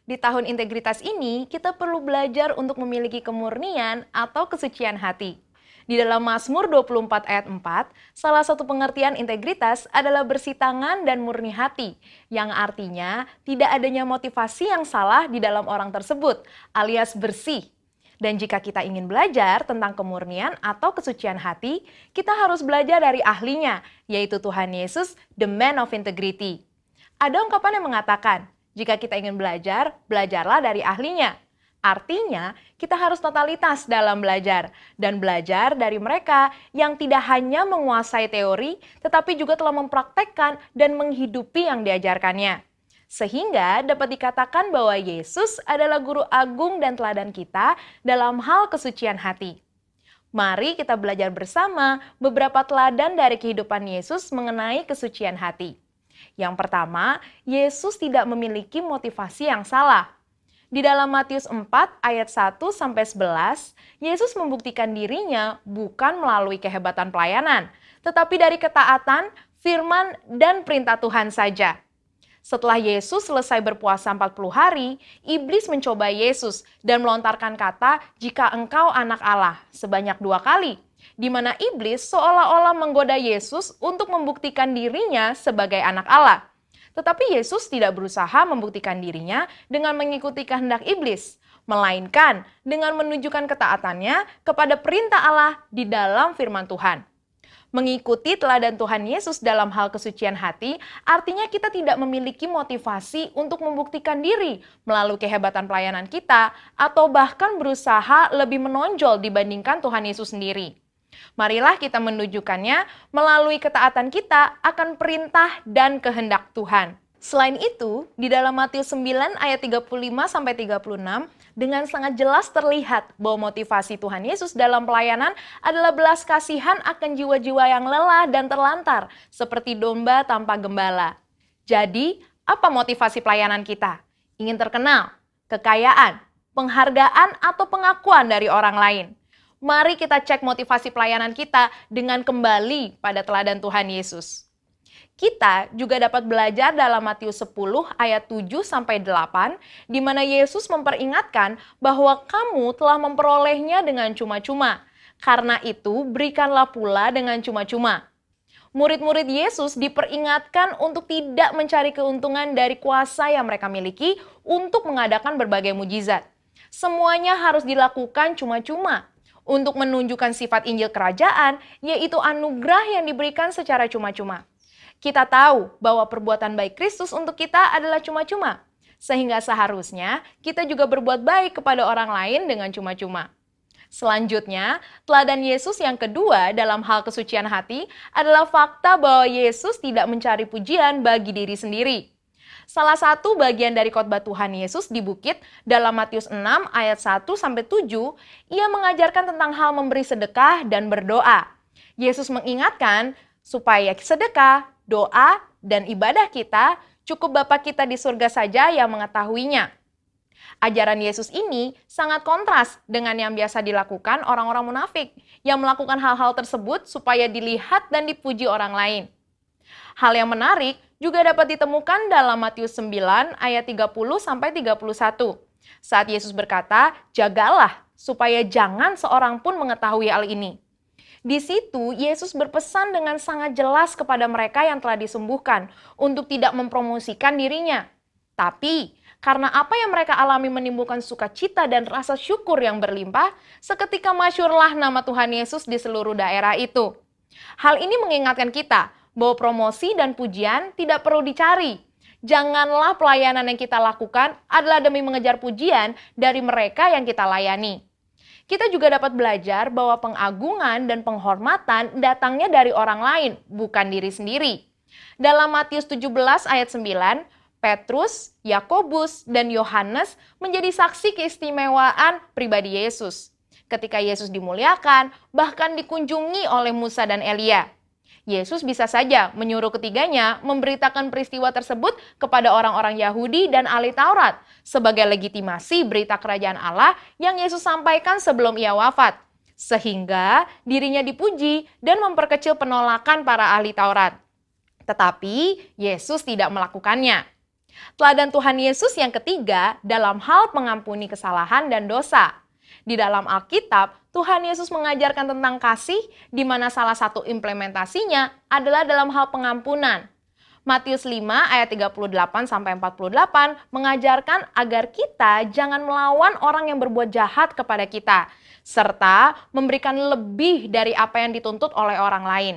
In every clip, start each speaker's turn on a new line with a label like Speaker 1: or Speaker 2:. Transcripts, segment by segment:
Speaker 1: Di tahun integritas ini, kita perlu belajar untuk memiliki kemurnian atau kesucian hati. Di dalam Mazmur 24 ayat 4, salah satu pengertian integritas adalah bersih tangan dan murni hati, yang artinya tidak adanya motivasi yang salah di dalam orang tersebut, alias bersih. Dan jika kita ingin belajar tentang kemurnian atau kesucian hati, kita harus belajar dari ahlinya, yaitu Tuhan Yesus, the man of integrity. Ada ungkapan yang mengatakan, jika kita ingin belajar, belajarlah dari ahlinya. Artinya, kita harus totalitas dalam belajar dan belajar dari mereka yang tidak hanya menguasai teori, tetapi juga telah mempraktekkan dan menghidupi yang diajarkannya. Sehingga dapat dikatakan bahwa Yesus adalah guru agung dan teladan kita dalam hal kesucian hati. Mari kita belajar bersama beberapa teladan dari kehidupan Yesus mengenai kesucian hati. Yang pertama, Yesus tidak memiliki motivasi yang salah. Di dalam Matius 4 ayat 1-11, Yesus membuktikan dirinya bukan melalui kehebatan pelayanan, tetapi dari ketaatan, firman, dan perintah Tuhan saja. Setelah Yesus selesai berpuasa 40 hari, iblis mencoba Yesus dan melontarkan kata, "Jika engkau anak Allah," sebanyak 2 kali, di mana iblis seolah-olah menggoda Yesus untuk membuktikan dirinya sebagai anak Allah. Tetapi Yesus tidak berusaha membuktikan dirinya dengan mengikuti kehendak iblis, melainkan dengan menunjukkan ketaatannya kepada perintah Allah di dalam firman Tuhan. Mengikuti teladan Tuhan Yesus dalam hal kesucian hati artinya kita tidak memiliki motivasi untuk membuktikan diri melalui kehebatan pelayanan kita atau bahkan berusaha lebih menonjol dibandingkan Tuhan Yesus sendiri. Marilah kita menunjukkannya melalui ketaatan kita akan perintah dan kehendak Tuhan. Selain itu, di dalam Matius 9 ayat 35-36, dengan sangat jelas terlihat bahwa motivasi Tuhan Yesus dalam pelayanan adalah belas kasihan akan jiwa-jiwa yang lelah dan terlantar, seperti domba tanpa gembala. Jadi, apa motivasi pelayanan kita? Ingin terkenal, kekayaan, penghargaan, atau pengakuan dari orang lain? Mari kita cek motivasi pelayanan kita dengan kembali pada teladan Tuhan Yesus. Kita juga dapat belajar dalam Matius 10 ayat 7-8, di mana Yesus memperingatkan bahwa kamu telah memperolehnya dengan cuma-cuma. Karena itu, berikanlah pula dengan cuma-cuma. Murid-murid Yesus diperingatkan untuk tidak mencari keuntungan dari kuasa yang mereka miliki untuk mengadakan berbagai mujizat. Semuanya harus dilakukan cuma-cuma. Untuk menunjukkan sifat Injil Kerajaan, yaitu anugerah yang diberikan secara cuma-cuma. Kita tahu bahwa perbuatan baik Kristus untuk kita adalah cuma-cuma, sehingga seharusnya kita juga berbuat baik kepada orang lain dengan cuma-cuma. Selanjutnya, teladan Yesus yang kedua dalam hal kesucian hati adalah fakta bahwa Yesus tidak mencari pujian bagi diri sendiri. Salah satu bagian dari khotbah Tuhan Yesus di bukit dalam Matius 6 ayat 1-7, ia mengajarkan tentang hal memberi sedekah dan berdoa. Yesus mengingatkan supaya sedekah, doa, dan ibadah kita cukup Bapa kita di surga saja yang mengetahuinya. Ajaran Yesus ini sangat kontras dengan yang biasa dilakukan orang-orang munafik yang melakukan hal-hal tersebut supaya dilihat dan dipuji orang lain. Hal yang menarik juga dapat ditemukan dalam Matius 9 ayat 30-31. Saat Yesus berkata, "Jagalah supaya jangan seorang pun mengetahui hal ini." Di situ Yesus berpesan dengan sangat jelas kepada mereka yang telah disembuhkan untuk tidak mempromosikan dirinya. Tapi karena apa yang mereka alami menimbulkan sukacita dan rasa syukur yang berlimpah, seketika masyhurlah nama Tuhan Yesus di seluruh daerah itu. Hal ini mengingatkan kita bahwa promosi dan pujian tidak perlu dicari. Janganlah pelayanan yang kita lakukan adalah demi mengejar pujian dari mereka yang kita layani. Kita juga dapat belajar bahwa pengagungan dan penghormatan datangnya dari orang lain, bukan diri sendiri. Dalam Matius 17 ayat 9, Petrus, Yakobus, dan Yohanes menjadi saksi keistimewaan pribadi Yesus. Ketika Yesus dimuliakan, bahkan dikunjungi oleh Musa dan Elia. Yesus bisa saja menyuruh ketiganya memberitakan peristiwa tersebut kepada orang-orang Yahudi dan ahli Taurat sebagai legitimasi berita kerajaan Allah yang Yesus sampaikan sebelum ia wafat, sehingga dirinya dipuji dan memperkecil penolakan para ahli Taurat. Tetapi Yesus tidak melakukannya. Teladan Tuhan Yesus yang ketiga dalam hal mengampuni kesalahan dan dosa. Di dalam Alkitab, Tuhan Yesus mengajarkan tentang kasih, di mana salah satu implementasinya adalah dalam hal pengampunan. Matius 5 ayat 38-48 mengajarkan agar kita jangan melawan orang yang berbuat jahat kepada kita, serta memberikan lebih dari apa yang dituntut oleh orang lain.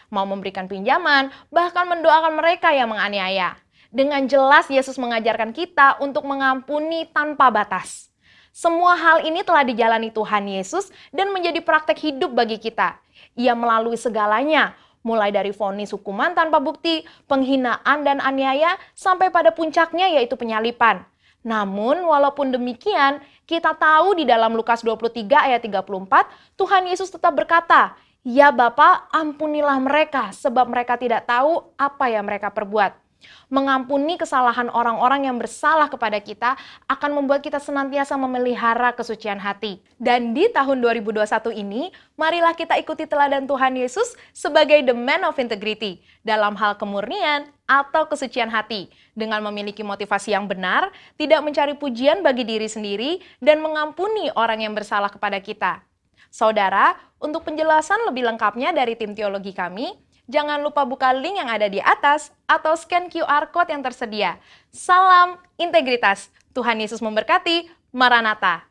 Speaker 1: Mau memberikan pinjaman, bahkan mendoakan mereka yang menganiaya. Dengan jelas Yesus mengajarkan kita untuk mengampuni tanpa batas. Semua hal ini telah dijalani Tuhan Yesus dan menjadi praktek hidup bagi kita. Ia melalui segalanya, mulai dari vonis hukuman tanpa bukti, penghinaan dan aniaya, sampai pada puncaknya yaitu penyalipan. Namun walaupun demikian, kita tahu di dalam Lukas 23 ayat 34, Tuhan Yesus tetap berkata, "Ya Bapa, ampunilah mereka, sebab mereka tidak tahu apa yang mereka perbuat." Mengampuni kesalahan orang-orang yang bersalah kepada kita akan membuat kita senantiasa memelihara kesucian hati. Dan di tahun 2021 ini, marilah kita ikuti teladan Tuhan Yesus sebagai the man of integrity dalam hal kemurnian atau kesucian hati, dengan memiliki motivasi yang benar, tidak mencari pujian bagi diri sendiri, dan mengampuni orang yang bersalah kepada kita. Saudara, untuk penjelasan lebih lengkapnya dari tim teologi kami, jangan lupa buka link yang ada di atas atau scan QR Code yang tersedia. Salam integritas. Tuhan Yesus memberkati. Maranatha.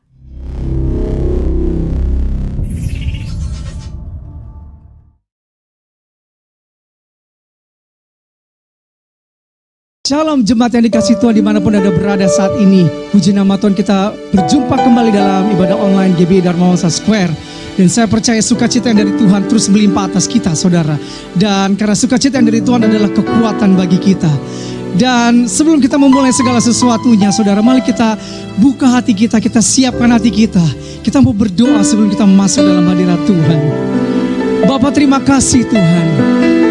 Speaker 2: Shalom jemaat yang dikasihi Tuhan dimanapun Anda berada saat ini. Puji nama Tuhan, kita berjumpa kembali dalam ibadah online GBI Dharma Wangsa Square. Dan saya percaya sukacita yang dari Tuhan terus melimpah atas kita, saudara. Dan karena sukacita yang dari Tuhan adalah kekuatan bagi kita. Dan sebelum kita memulai segala sesuatunya, saudara, mari kita buka hati kita siapkan hati kita. Kita mau berdoa sebelum kita masuk dalam hadirat Tuhan. Bapa, terima kasih Tuhan.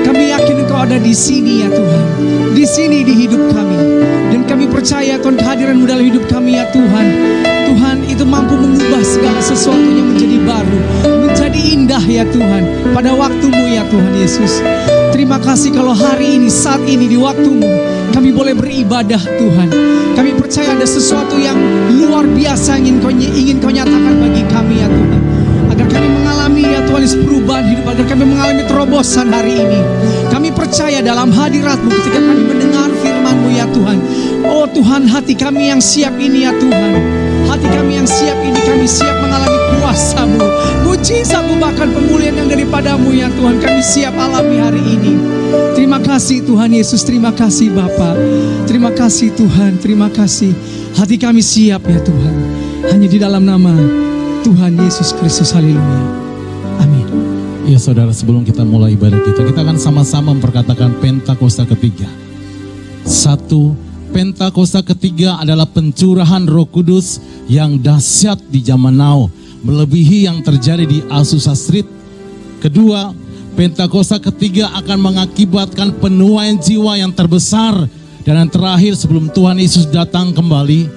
Speaker 2: Kami yakin Engkau ada di sini ya Tuhan. Di sini di hidup kami. Dan kami percaya Tuhan kehadiran-Mu dalam hidup kami ya Tuhan. Tuhan itu mampu mengubah segala sesuatunya menjadi baru, menjadi indah ya Tuhan, pada waktu-Mu ya Tuhan Yesus. Terima kasih kalau hari ini, saat ini di waktu-Mu, kami boleh beribadah Tuhan. Kami percaya ada sesuatu yang luar biasa yang ingin Kau nyatakan bagi kami ya Tuhan. Agar kami mengalami ya Tuhan perubahan hidup, agar kami mengalami terobosan hari ini. Kami percaya dalam hadirat-Mu ketika kami mendengar firman-Mu ya Tuhan. Oh Tuhan, hati kami yang siap ini ya Tuhan. Hati kami yang siap ini, kami siap mengalami kuasa-Mu, mujizat-Mu, bahkan pemulihan yang daripada-Mu ya Tuhan. Kami siap alami hari ini. Terima kasih Tuhan Yesus, terima kasih Bapa. Terima kasih Tuhan, terima kasih. Hati kami siap ya Tuhan. Hanya di dalam nama Tuhan Yesus Kristus, haleluya. Amin.
Speaker 3: Ya saudara, sebelum kita mulai ibadah kita akan sama-sama memperkatakan Pentakosta ketiga. 1. Pentakosta ketiga adalah pencurahan Roh Kudus yang dahsyat di zaman now, melebihi yang terjadi di Azusa Street. Kedua, Pentakosta ketiga akan mengakibatkan penuaian jiwa yang terbesar dan yang terakhir sebelum Tuhan Yesus datang kembali.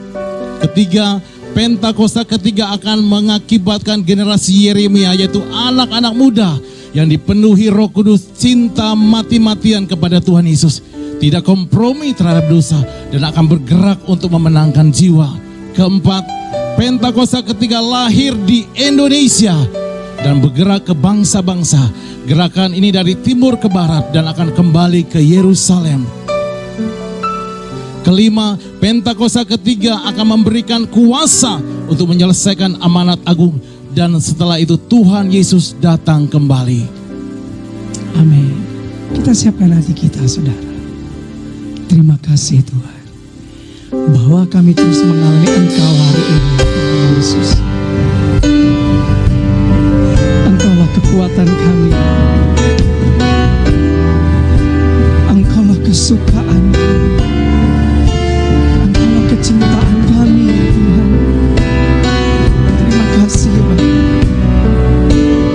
Speaker 3: Ketiga, Pentakosta ketiga akan mengakibatkan generasi Yeremia, yaitu anak-anak muda yang dipenuhi Roh Kudus, cinta mati-matian kepada Tuhan Yesus, tidak kompromi terhadap dosa, dan akan bergerak untuk memenangkan jiwa. Keempat, Pentakosta ketiga lahir di Indonesia dan bergerak ke bangsa-bangsa. Gerakan ini dari timur ke barat dan akan kembali ke Yerusalem. Kelima, Pentakosta ketiga akan memberikan kuasa untuk menyelesaikan amanat agung, dan setelah itu Tuhan Yesus datang kembali.
Speaker 2: Amin. Kita siapkan hati kita, saudara. Terima kasih Tuhan, bahwa kami terus mengalami Engkau hari ini, Tuhan Yesus. Engkaulah kekuatan kami, Engkaulah kesukaan kami, Engkaulah kecintaan kami ya Tuhan. Terima kasih Bapa.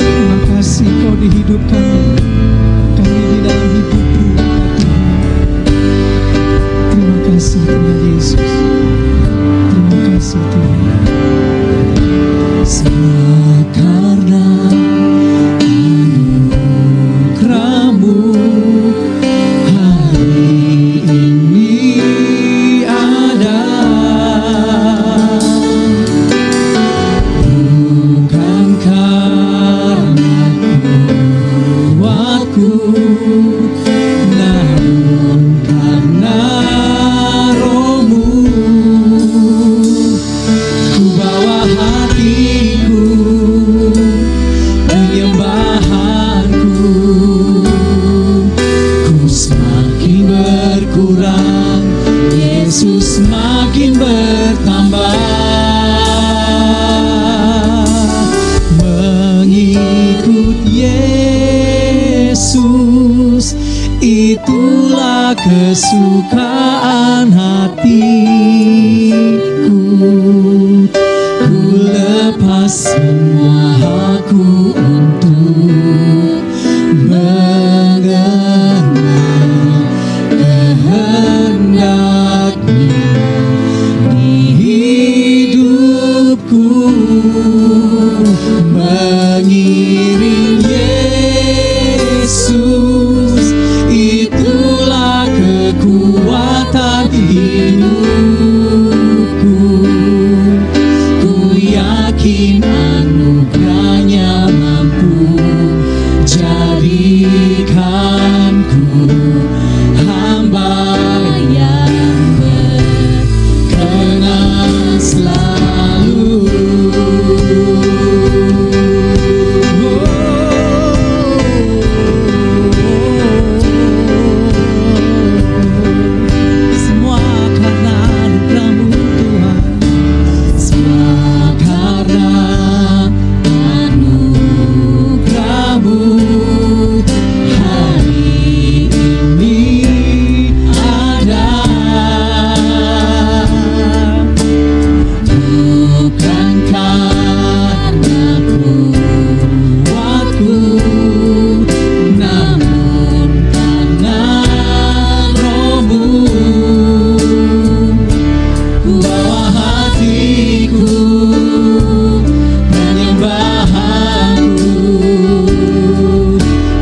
Speaker 2: Terima kasih Kau di hidup kami di dalam hidup-Mu ya Tuhan. Terima kasih Tuhan Yesus. Terima kasih Tuhan. Semua karena anugerah-Mu hari ini
Speaker 3: kesukaan hatiku. Ku lepas semua hakku untuk mengenal kehendak-Nya di hidupku. Mengiring Yesus, itulah kekuatan hidupku. Ku yakin anugerah-Nya mampu jadikanku hamba yang berkenan selalu. Semua karena anugerah-Mu Tuhan, semua karena anugerah-Mu hari ini ada. Bukan karena kuatku, namun karena Roh-Mu. Ku bawa hatiku menyembah Aku.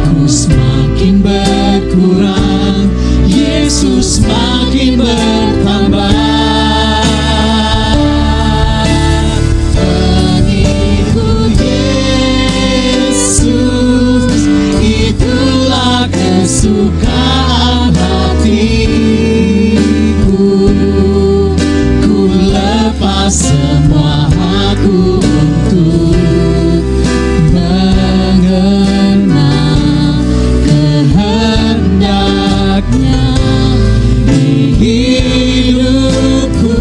Speaker 3: Ku semakin berkurang, Yesus semakin bertambah. Pengikut Yesus, itulah kesukaan hatiku. Ku lepas semua hakku untuk mengenal kehendak-Nya di hidupku.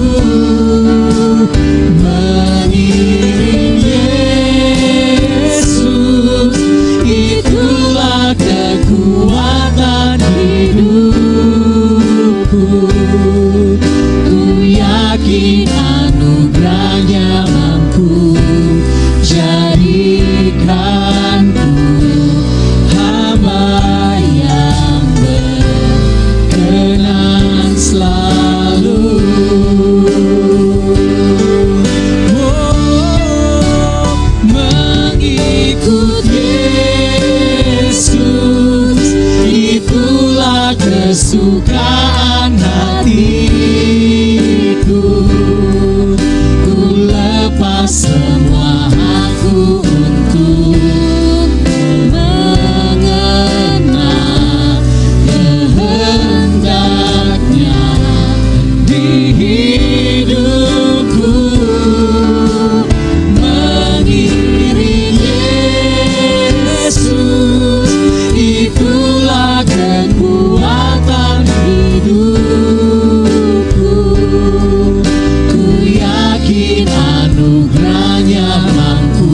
Speaker 3: Mengiring Yesus, itulah kekuatan hidupku. Ku yakin anugerah-Nya mampu jadikanku hamba yang berkenan selalu. Mengikut Yesus, itulah kesukaan hatiku. Ku lepas semua hakku untuk mengenal kehendak-Nya di hidupku. Mengiring Yesus, itulah kekuatan hidupku. Ku yakin anugerah-Nya mampu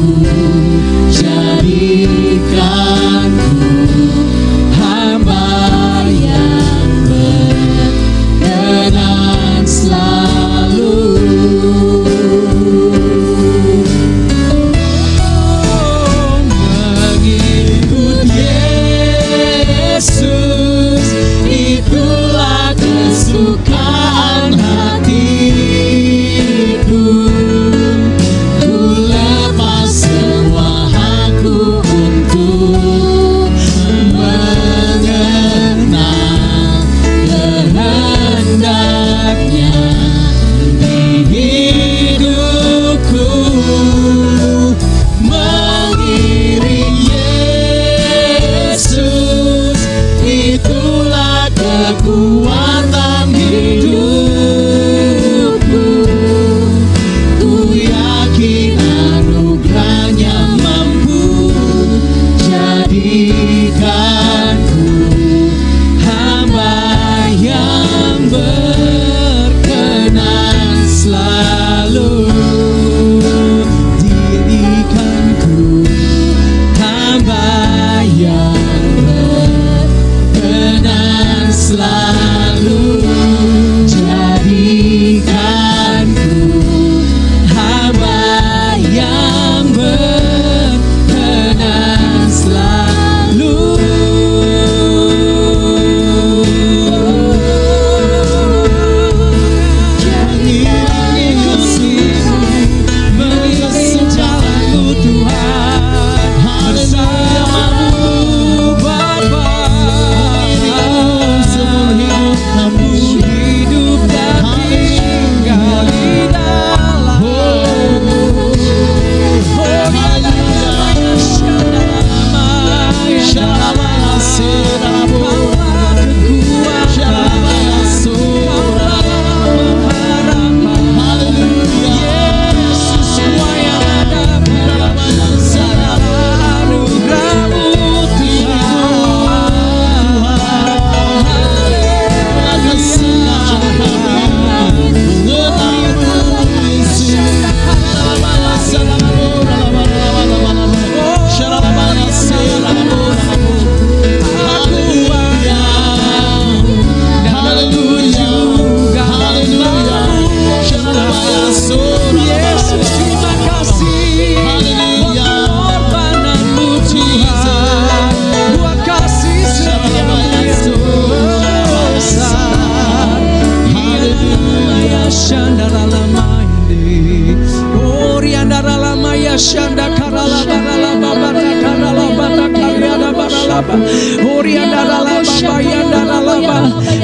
Speaker 3: jadikanku hamba yang berkenan selalu. Mengikut Yesus, itulah kesukaan hatiku. Ku lepas semua hakku untuk mengenal kehendak-Nya di hidupku. Mengiring Yesus, itulah kekuatan hidupku.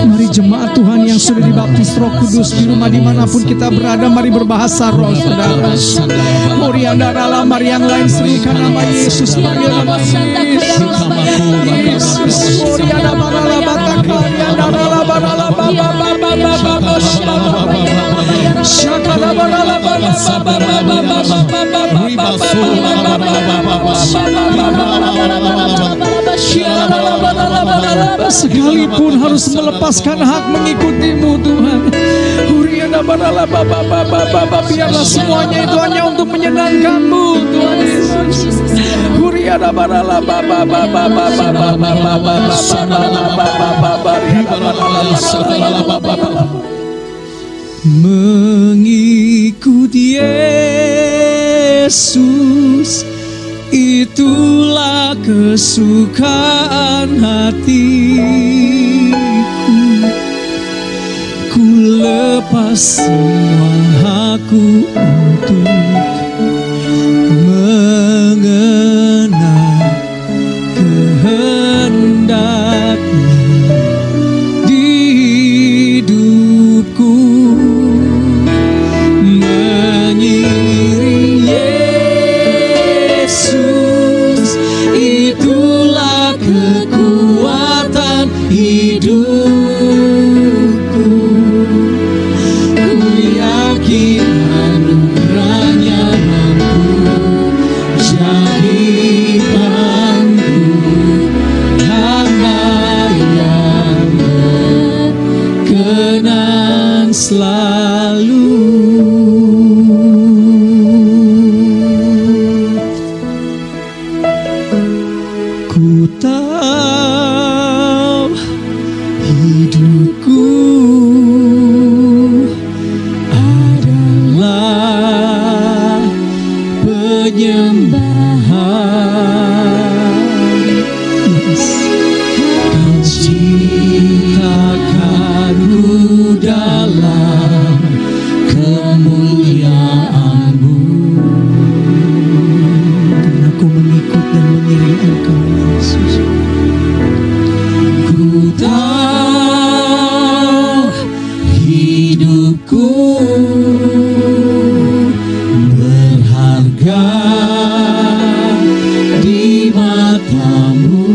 Speaker 2: Mari jemaat Tuhan yang sudah dibaptis Roh Kudus di rumah dimanapun kita berada, mari berbahasa roh saudara. Mari yang lain serukan nama Yesus, panggil nama Yesus. Sekalipun harus melepaskan hak mengikutimu Tuhan, biarlah semuanya itu hanya untuk menyenangkanmu Tuhan Yesus. Mengikut Yesus itulah kesukaan hatiku. Ku lepas semua hakku untuk mengenal kehendaknya di hidupku. Mengiring Yesus itulah kekuatan hidupku. Ku yakin anugerahnya mampu jadi pandu hamba yang berkenan selalu. Ku tahu hidupku adalah penyembahan. Kau ciptakanku dalam kemuliaan-Mu, karena ku mengikut dan mengiring Engkau Yesus. Ku tahu hidupku berharga di mata-Mu.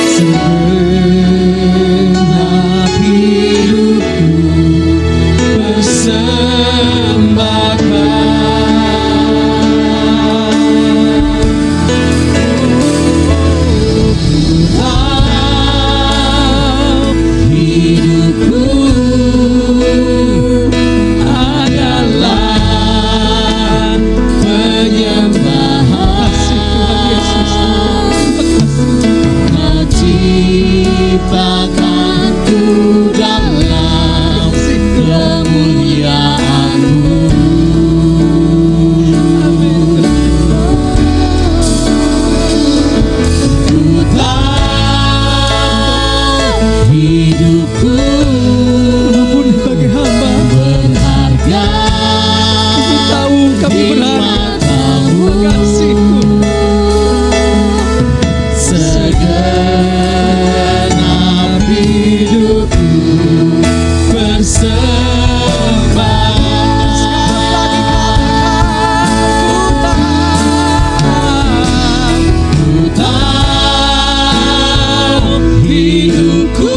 Speaker 2: Segenap hidupku hidupku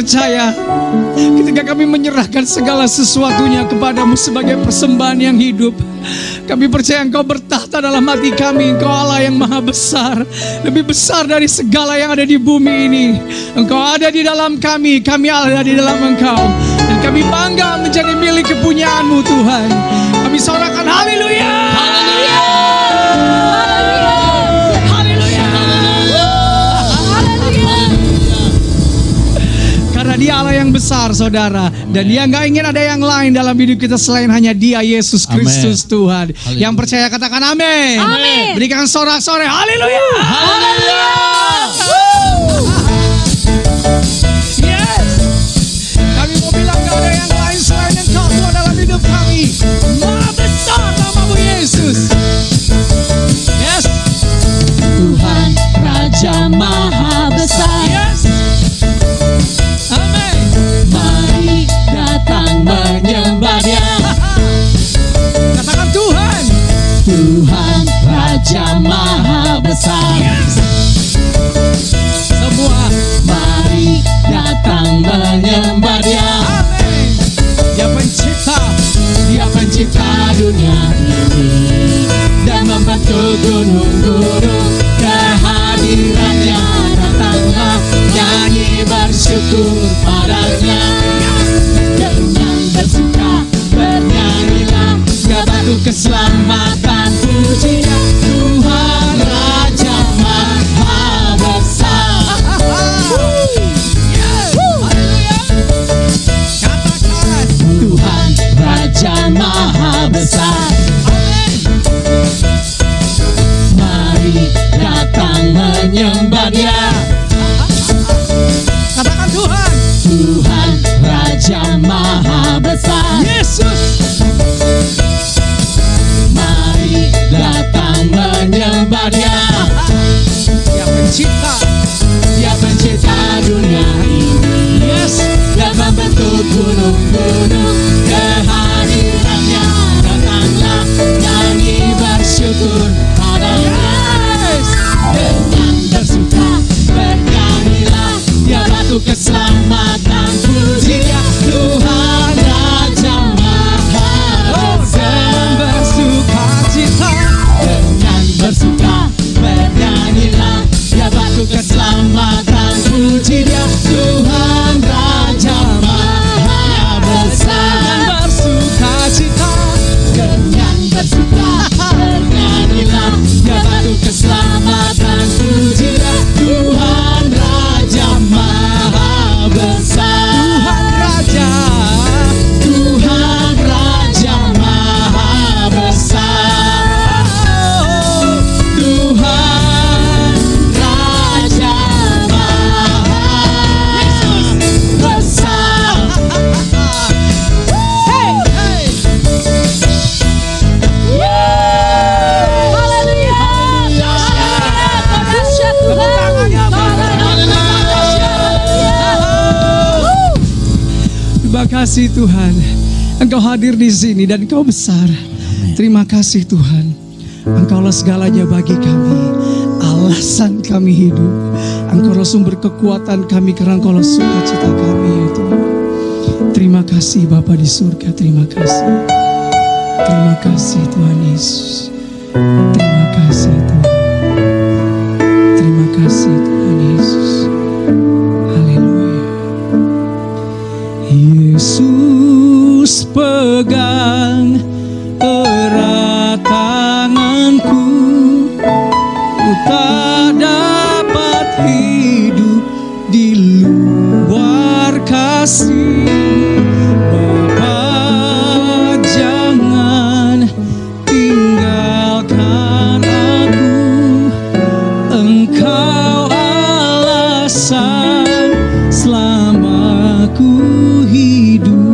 Speaker 2: percaya ketika kami menyerahkan segala sesuatunya kepadamu sebagai persembahan yang hidup, kami percaya Engkau bertahta dalam hati kami. Engkau Allah yang maha besar, lebih besar dari segala yang ada di bumi ini. Engkau ada di dalam kami, kami ada di dalam Engkau, dan kami bangga menjadi milik kepunyaanmu Tuhan. Kami sorakan haleluya, haleluya, haleluya, haleluya. Karena Dia Allah yang besar, saudara, dan Dia nggak ingin ada yang lain dalam hidup kita selain hanya Dia, Yesus Kristus Tuhan. Yang percaya katakan amin.
Speaker 1: Amin.
Speaker 2: Berikan sorak-sorai haleluya, haleluya. Yes. Kami mau bilang nggak ada yang lain selain Engkau Tuhan dalam hidup kami. Maha besar namamu Yesus. Yes.
Speaker 4: Tuhan Raja Maha Besar.
Speaker 2: Yes. Amin.
Speaker 4: Mari datang menyembah Dia.
Speaker 2: Katakan Tuhan.
Speaker 4: Tuhan Raja Maha Besar.
Speaker 2: Yes. Semua.
Speaker 4: Mari datang menyembah Dia.
Speaker 2: Amin. Dia pencipta.
Speaker 4: Dia pencipta dunia ini dan membentuk gunung-gunung. Kehadirannya datanglah, nyanyi bersyukur padanya. Dengan bersuka bernyanyilah, ya batu keselamatan pujinya. Tuhan Raja Maha Besar.
Speaker 2: Yes. Haleluya. Katakan.
Speaker 4: Tuhan Raja Maha Besar. Mari datang menyembah Dia.
Speaker 2: Katakan Tuhan.
Speaker 4: Tuhan Raja Maha Besar.
Speaker 2: Yesus.
Speaker 4: Mari datang menyembah Dia.
Speaker 2: Dia pencipta.
Speaker 4: Dia pencipta dunia ini.
Speaker 2: Yes.
Speaker 4: Dia membentuk gunung-gunung. Kehadirannya datanglah, nyanyi bersyukur padanya.
Speaker 2: Yes.
Speaker 4: Dengan bersuka bernyanyilah, Dia batu keselamatan pujinya. Tuhan Raja Maha Besar.
Speaker 2: Bersuka cita.
Speaker 4: Dengan bersuka bernyanyilah, Dia batu keselamatan pujinya. Tuhan Raja Maha Besar.
Speaker 2: Bersuka cita.
Speaker 4: Dengan bersuka bernyanyilah, Dia batu keselamatan pujinya. Tuhan Raja Maha Besar.
Speaker 2: Tuhan Raja.
Speaker 4: Tuhan Raja Maha Besar. Tuhan Raja Maha Besar.
Speaker 2: Hey, hey.
Speaker 1: Haleluya. Dahsyat Tuhan.
Speaker 2: Terima kasih Tuhan. Engkau hadir di sini dan Engkau besar. Terima kasih Tuhan. Engkaulah segalanya bagi kami. Alasan kami hidup. Engkaulah sumber kekuatan kami karena Engkaulah sukacita kami ya Tuhan. Terima kasih Bapa di surga. Terima kasih. Terima kasih Tuhan Yesus. Terima kasih Tuhan. Terima kasih Tuhan Yesus. Haleluya. Yesus pegang erat tanganku, ku tak dapat hidup di luar kasih. Bapa, jangan tinggalkan aku, Engkau alasan selama ku hidup.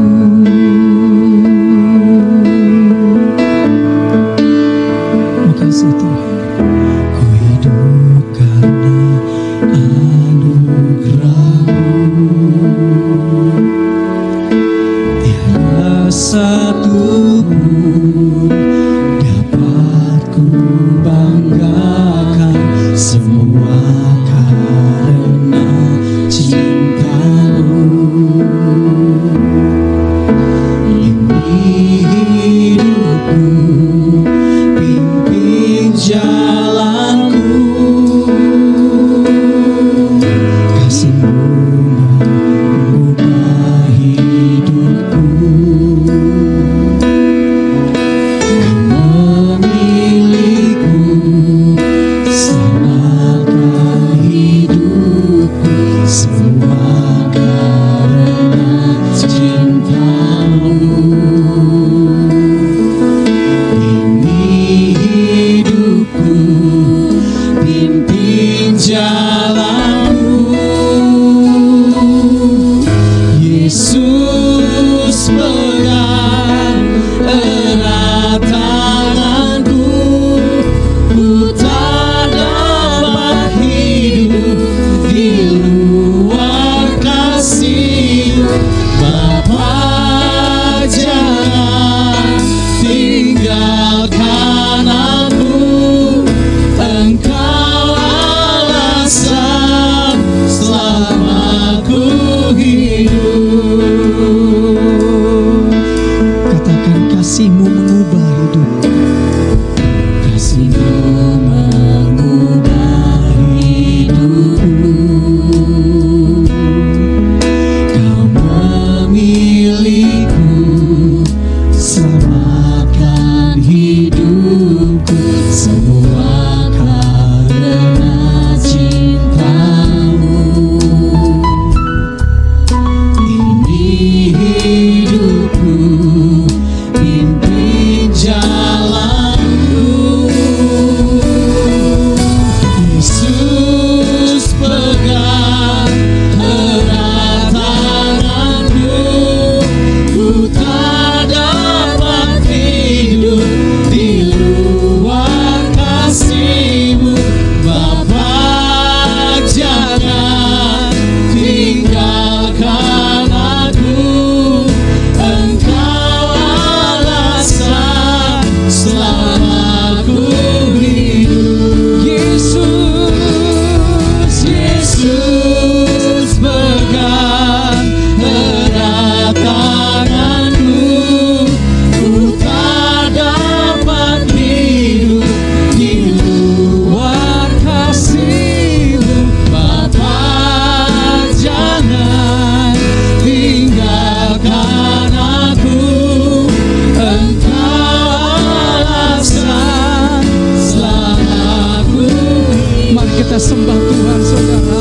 Speaker 2: Tuhan saudara.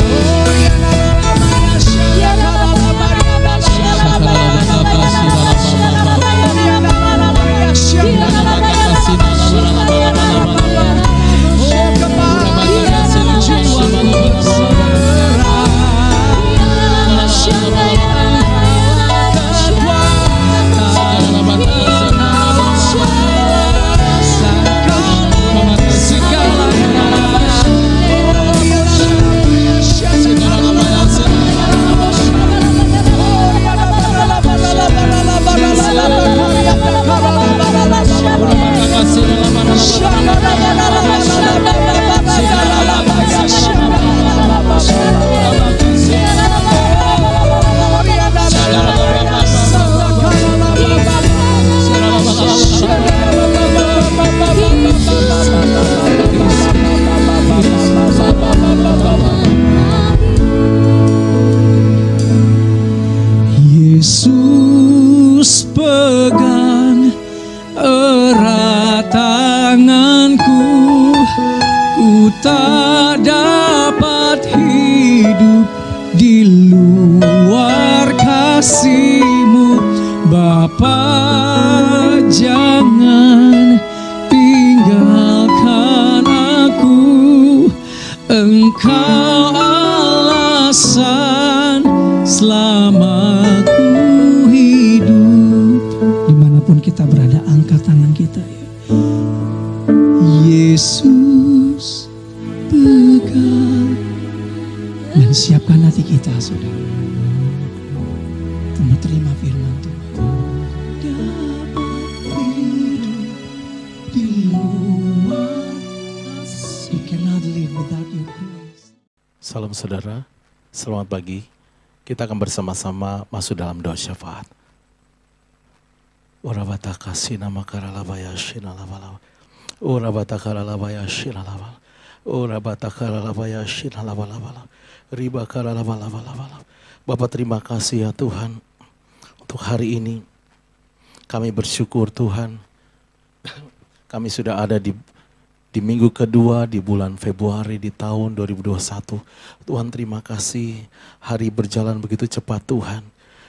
Speaker 2: Yesus pegang erat tanganku, ku tak dapat hidup di luar kasih-Mu. Bapa, jangan tinggalkan aku, Engkau alasan selamaku hidup. Dimanapun kita berada, angkat tangan kita ya. Yesus pegang dan siapkan hati kita, saudara, untuk terima firman Tuhan. Dapat hidup di luar kasih. You cannot live without your grace.
Speaker 3: Salam saudara, selamat pagi. Kita akan bersama-sama masuk dalam doa syafaat. Urabata kasina makaralabaya shinalabala. Urabata karalabaya shinalabala. Urabata karalabaya shinalabala. Riba karalabala. Bapak, terima kasih ya Tuhan untuk hari ini. Kami bersyukur Tuhan. Kami sudah ada di minggu kedua di bulan Februari di tahun 2021. Tuhan, terima kasih, hari berjalan begitu cepat Tuhan.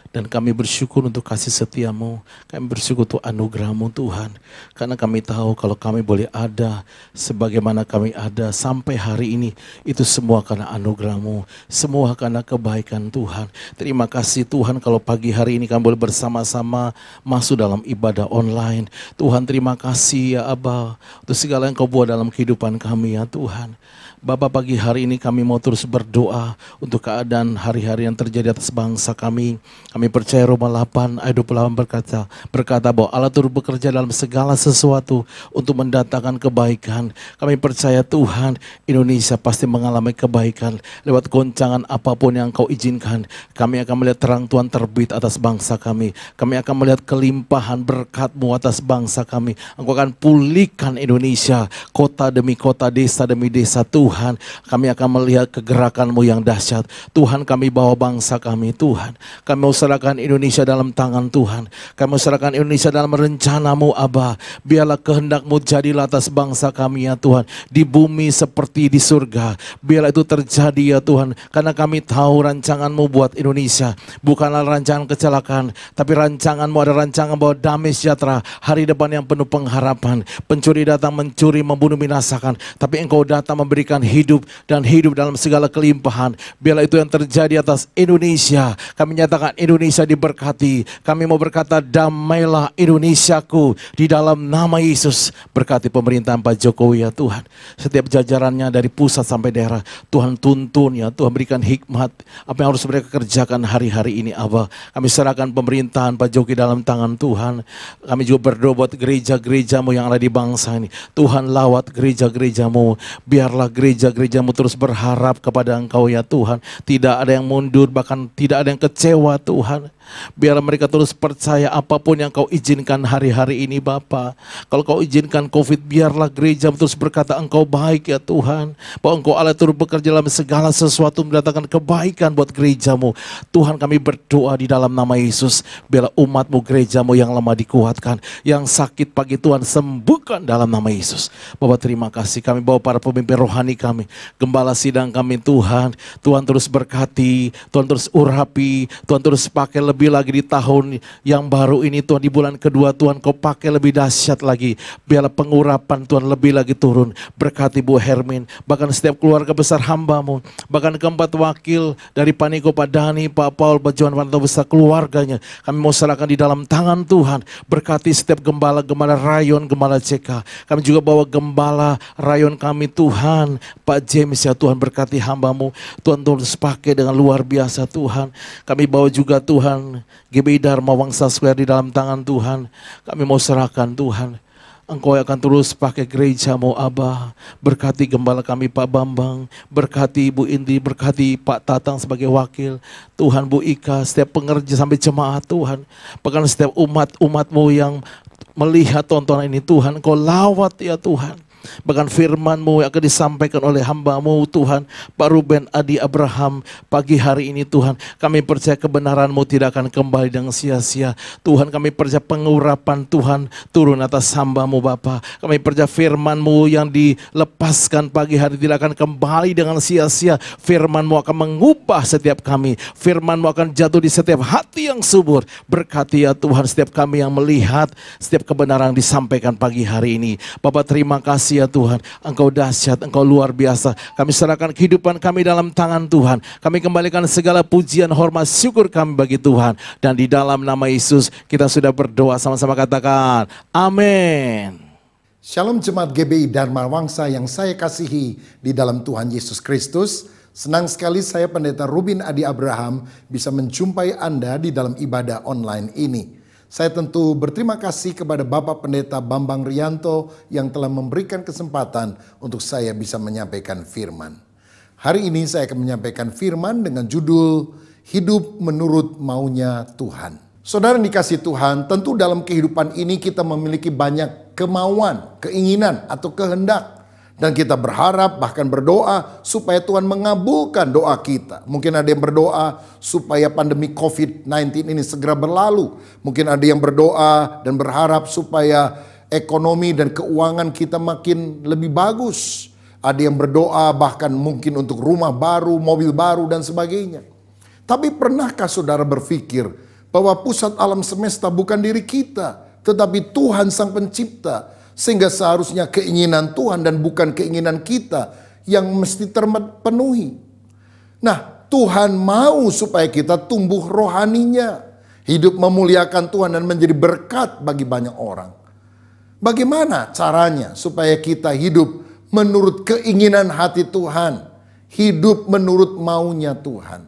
Speaker 3: Dan kami bersyukur untuk kasih setia-Mu, kami bersyukur untuk anugerah-Mu Tuhan. Karena kami tahu kalau kami boleh ada sebagaimana kami ada sampai hari ini, itu semua karena anugerah-Mu, semua karena kebaikan Tuhan. Terima kasih Tuhan kalau pagi hari ini kami boleh bersama-sama masuk dalam ibadah online. Tuhan, terima kasih ya Abba untuk segala yang Kau buat dalam kehidupan kami ya Tuhan. Bapak, pagi hari ini kami mau terus berdoa untuk keadaan hari-hari yang terjadi atas bangsa kami. Kami percaya Roma 8 ayat 28 berkata bahwa Allah turut bekerja dalam segala sesuatu untuk mendatangkan kebaikan. Kami percaya Tuhan, Indonesia pasti mengalami kebaikan lewat goncangan apapun yang Kau izinkan. Kami akan melihat terang Tuhan terbit atas bangsa kami. Kami akan melihat kelimpahan berkat-Mu atas bangsa kami. Engkau akan pulihkan Indonesia, kota demi kota, desa demi desa Tuhan. Kami akan melihat kegerakan-Mu yang dahsyat. Tuhan, kami bawa bangsa kami Tuhan. Kami mau serahkan Indonesia dalam tangan Tuhan. Kami mau serahkan Indonesia dalam rencana-Mu Abba. Biarlah kehendak-Mu jadilah atas bangsa kami ya Tuhan. Di bumi seperti di surga. Biarlah itu terjadi ya Tuhan. Karena kami tahu rancangan-Mu buat Indonesia bukanlah rancangan kecelakaan, tapi rancangan-Mu ada rancangan bahwa damai sejahtera, hari depan yang penuh pengharapan. Pencuri datang mencuri, membunuh, binasakan, tapi Engkau datang memberikan hidup dan hidup dalam segala kelimpahan. Biarlah itu yang terjadi atas Indonesia. Kami nyatakan Indonesia diberkati. Kami mau berkata, damailah Indonesiaku di dalam nama Yesus. Berkati pemerintahan Pak Jokowi ya Tuhan. Setiap jajarannya dari pusat sampai daerah, Tuhan tuntun ya Tuhan, berikan hikmat apa yang harus mereka kerjakan hari-hari ini Abba. Kami serahkan pemerintahan Pak Jokowi dalam tangan Tuhan. Kami juga berdoa buat gereja-gereja-Mu yang ada di bangsa ini. Tuhan, lawat gereja-gereja-Mu. Biarlah gereja-gereja-Mu terus berharap kepada Engkau ya Tuhan. Tidak ada yang mundur, bahkan tidak ada yang kecewa Tuhan. Biarlah mereka terus percaya apapun yang Kau izinkan hari-hari ini Bapa. Kalau Kau izinkan COVID, biarlah gereja terus berkata Engkau baik ya Tuhan. Bahwa Engkau Allah turut bekerja dalam segala sesuatu mendatangkan kebaikan buat gereja-Mu. Tuhan, kami berdoa di dalam nama Yesus. Biarlah umat-Mu, gereja-Mu yang lemah dikuatkan. Yang sakit pagi Tuhan sembuhkan dalam nama Yesus. Bapak, terima kasih. Kami bawa para pemimpin rohani kami. Gembala sidang kami Tuhan, Tuhan terus berkati, Tuhan terus urapi, Tuhan terus pakai lebih lagi di tahun yang baru ini Tuhan, di bulan kedua Tuhan Kau pakai lebih dahsyat lagi. Biarlah pengurapan Tuhan lebih lagi turun. Berkati Bu Hermin, bahkan setiap keluarga besar hamba-Mu, bahkan keempat wakil dari Paniko, Pak Dani, Pak Paul, Pak Johan Wanto besar keluarganya, kami mau serahkan di dalam tangan Tuhan. Berkati setiap gembala rayon, gembala CK. Kami juga bawa gembala rayon kami Tuhan, Pak James ya Tuhan, berkati hamba-Mu. Tuhan terus pakai dengan luar biasa Tuhan. Kami bawa juga Tuhan GBI Dharma Wangsa Square di dalam tangan Tuhan. Kami mau serahkan Tuhan. Engkau akan terus pakai gereja-Mu Abah. Berkati gembala kami Pak Bambang, berkati Ibu Indi, berkati Pak Tatang sebagai wakil. Tuhan Bu Ika, setiap pengerja sampai jemaat Tuhan. Bahkan setiap umat-umat-Mu yang melihat tontonan ini Tuhan, Engkau lawat ya Tuhan. Bahkan firman-Mu yang akan disampaikan oleh hamba-Mu Tuhan, Pak Ruben Adi Abraham pagi hari ini Tuhan. Kami percaya kebenaran-Mu tidak akan kembali dengan sia-sia. Tuhan, kami percaya pengurapan Tuhan turun atas hamba-Mu Bapa. Kami percaya firman-Mu yang dilepaskan pagi hari tidak akan kembali dengan sia-sia. Firman-Mu akan mengubah setiap kami. Firman-Mu akan jatuh di setiap hati yang subur. Berkati ya Tuhan setiap kami yang melihat setiap kebenaran yang disampaikan pagi hari ini. Bapak terima kasih ya Tuhan, Engkau dahsyat, Engkau luar biasa. Kami serahkan kehidupan kami dalam tangan Tuhan. Kami kembalikan segala pujian, hormat, syukur kami bagi Tuhan. Dan di dalam nama Yesus kita sudah berdoa, sama-sama katakan amin.
Speaker 5: Shalom Jemaat GBI Dharma Wangsa yang saya kasihi di dalam Tuhan Yesus Kristus. Senang sekali saya Pendeta Ruben Adi Abraham bisa menjumpai Anda di dalam ibadah online ini. Saya tentu berterima kasih kepada Bapak Pendeta Bambang Rianto yang telah memberikan kesempatan untuk saya bisa menyampaikan firman. Hari ini saya akan menyampaikan firman dengan judul Hidup Menurut Maunya Tuhan. Saudara dikasih Tuhan, tentu dalam kehidupan ini kita memiliki banyak kemauan, keinginan atau kehendak. Dan kita berharap bahkan berdoa supaya Tuhan mengabulkan doa kita. Mungkin ada yang berdoa supaya pandemi COVID-19 ini segera berlalu. Mungkin ada yang berdoa dan berharap supaya ekonomi dan keuangan kita makin lebih bagus. Ada yang berdoa bahkan mungkin untuk rumah baru, mobil baru dan sebagainya. Tapi pernahkah saudara berpikir bahwa pusat alam semesta bukan diri kita, tetapi Tuhan Sang Pencipta? Sehingga seharusnya keinginan Tuhan dan bukan keinginan kita yang mesti terpenuhi. Nah, Tuhan mau supaya kita tumbuh rohaninya. Hidup memuliakan Tuhan dan menjadi berkat bagi banyak orang. Bagaimana caranya supaya kita hidup menurut keinginan hati Tuhan? Hidup menurut maunya Tuhan.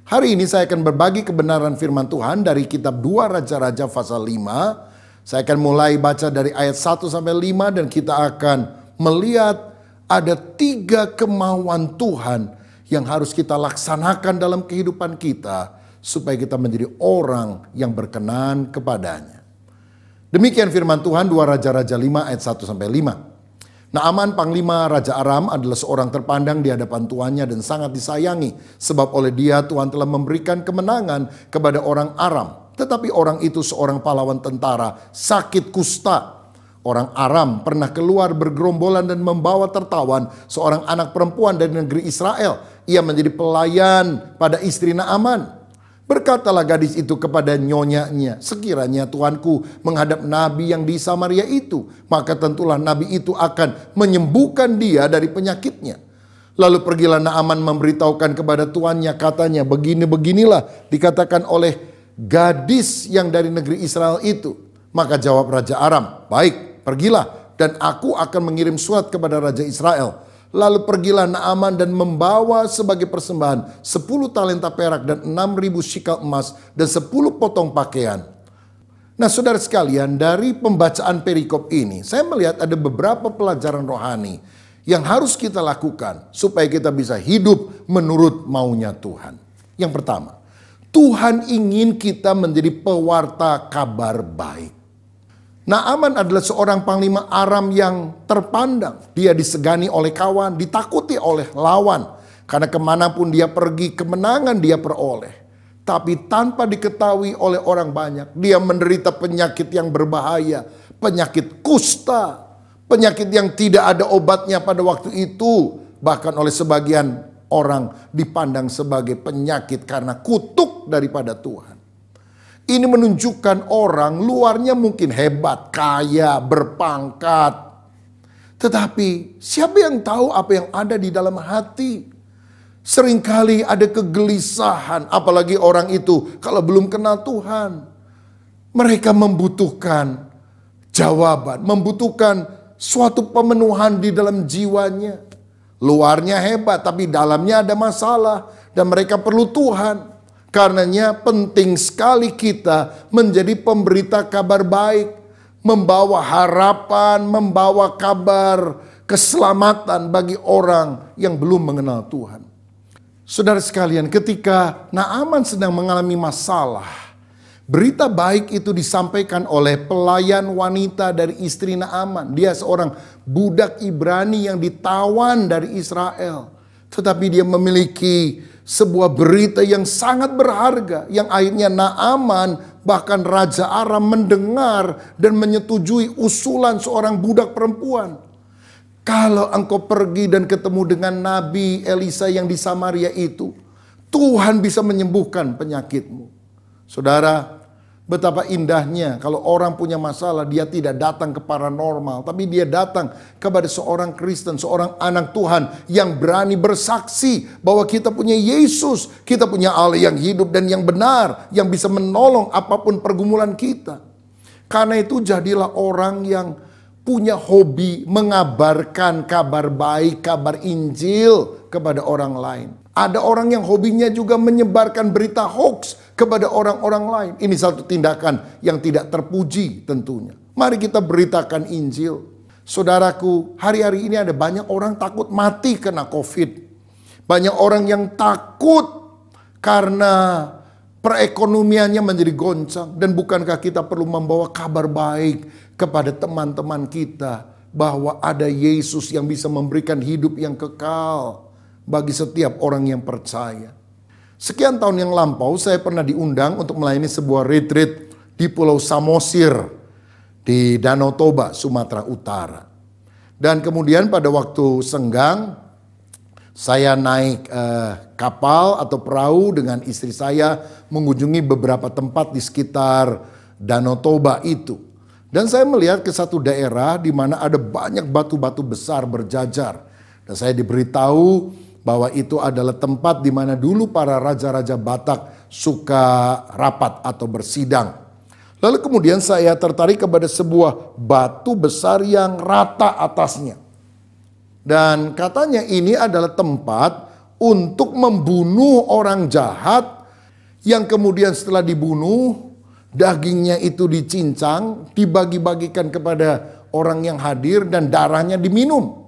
Speaker 5: Hari ini saya akan berbagi kebenaran firman Tuhan dari kitab 2 Raja-Raja pasal 5. Saya akan mulai baca dari ayat 1 sampai 5 dan kita akan melihat ada 3 kemauan Tuhan yang harus kita laksanakan dalam kehidupan kita supaya kita menjadi orang yang berkenan kepadanya. Demikian firman Tuhan 2 Raja-Raja 5 ayat 1 sampai 5. Naaman Panglima Raja Aram adalah seorang terpandang di hadapan tuannya dan sangat disayangi sebab oleh dia Tuhan telah memberikan kemenangan kepada orang Aram. Tetapi orang itu seorang pahlawan tentara sakit kusta. Orang Aram pernah keluar bergerombolan dan membawa tertawan seorang anak perempuan dari negeri Israel. Ia menjadi pelayan pada istri Naaman. Berkatalah gadis itu kepada nyonyanya, sekiranya tuanku menghadap nabi yang di Samaria itu, maka tentulah nabi itu akan menyembuhkan dia dari penyakitnya. Lalu pergilah Naaman memberitahukan kepada tuannya, katanya begini-beginilah dikatakan oleh gadis yang dari negeri Israel itu. Maka jawab Raja Aram, baik, pergilah dan aku akan mengirim surat kepada Raja Israel. Lalu pergilah Naaman dan membawa sebagai persembahan 10 talenta perak dan 6.000 shikal emas dan 10 potong pakaian. Nah saudara sekalian, dari pembacaan perikop ini saya melihat ada beberapa pelajaran rohani yang harus kita lakukan supaya kita bisa hidup menurut maunya Tuhan. Yang pertama, Tuhan ingin kita menjadi pewarta kabar baik. Naaman adalah seorang panglima Aram yang terpandang. Dia disegani oleh kawan, ditakuti oleh lawan. Karena kemanapun dia pergi, kemenangan dia peroleh. Tapi tanpa diketahui oleh orang banyak, dia menderita penyakit yang berbahaya. Penyakit kusta. Penyakit yang tidak ada obatnya pada waktu itu. bahkan oleh sebagian orang dipandang sebagai penyakit karena kutuk daripada Tuhan. Ini menunjukkan orang luarnya mungkin hebat, kaya, berpangkat. Tetapi siapa yang tahu apa yang ada di dalam hati? Seringkali ada kegelisahan, apalagi orang itu kalau belum kenal Tuhan. Mereka membutuhkan jawaban, membutuhkan suatu pemenuhan di dalam jiwanya. Luarnya hebat, tapi dalamnya ada masalah. Dan mereka perlu Tuhan. Karenanya penting sekali kita menjadi pemberita kabar baik. Membawa harapan, membawa kabar keselamatan bagi orang yang belum mengenal Tuhan. Saudara sekalian, ketika Naaman sedang mengalami masalah, berita baik itu disampaikan oleh pelayan wanita dari istri Naaman. Dia seorang budak Ibrani yang ditawan dari Israel. Tetapi dia memiliki sebuah berita yang sangat berharga. Yang akhirnya Naaman, bahkan Raja Aram mendengar dan menyetujui usulan seorang budak perempuan. Kalau engkau pergi dan ketemu dengan Nabi Elisa yang di Samaria itu, Tuhan bisa menyembuhkan penyakitmu. Saudara, betapa indahnya kalau orang punya masalah, dia tidak datang ke paranormal, tapi dia datang kepada seorang Kristen, seorang anak Tuhan yang berani bersaksi bahwa kita punya Yesus, kita punya Allah yang hidup dan yang benar, yang bisa menolong apapun pergumulan kita. Karena itu jadilah orang yang punya hobi mengabarkan kabar baik, kabar Injil kepada orang lain. Ada orang yang hobinya juga menyebarkan berita hoax kepada orang-orang lain. Ini satu tindakan yang tidak terpuji tentunya. Mari kita beritakan Injil. Saudaraku, hari-hari ini ada banyak orang takut mati kena COVID. Banyak orang yang takut karena perekonomiannya menjadi goncang. Dan bukankah kita perlu membawa kabar baik kepada teman-teman kita bahwa ada Yesus yang bisa memberikan hidup yang kekal bagi setiap orang yang percaya. Sekian tahun yang lampau saya pernah diundang untuk melayani sebuah retreat di Pulau Samosir di Danau Toba, Sumatera Utara. Dan kemudian pada waktu senggang saya naik kapal atau perahu dengan istri saya mengunjungi beberapa tempat di sekitar Danau Toba itu. Dan saya melihat ke satu daerah di mana ada banyak batu-batu besar berjajar. Dan saya diberitahu bahwa itu adalah tempat di mana dulu para raja-raja Batak suka rapat atau bersidang. Lalu kemudian saya tertarik kepada sebuah batu besar yang rata atasnya. Dan katanya ini adalah tempat untuk membunuh orang jahat yang kemudian setelah dibunuh, dagingnya itu dicincang, dibagi-bagikan kepada orang yang hadir dan darahnya diminum.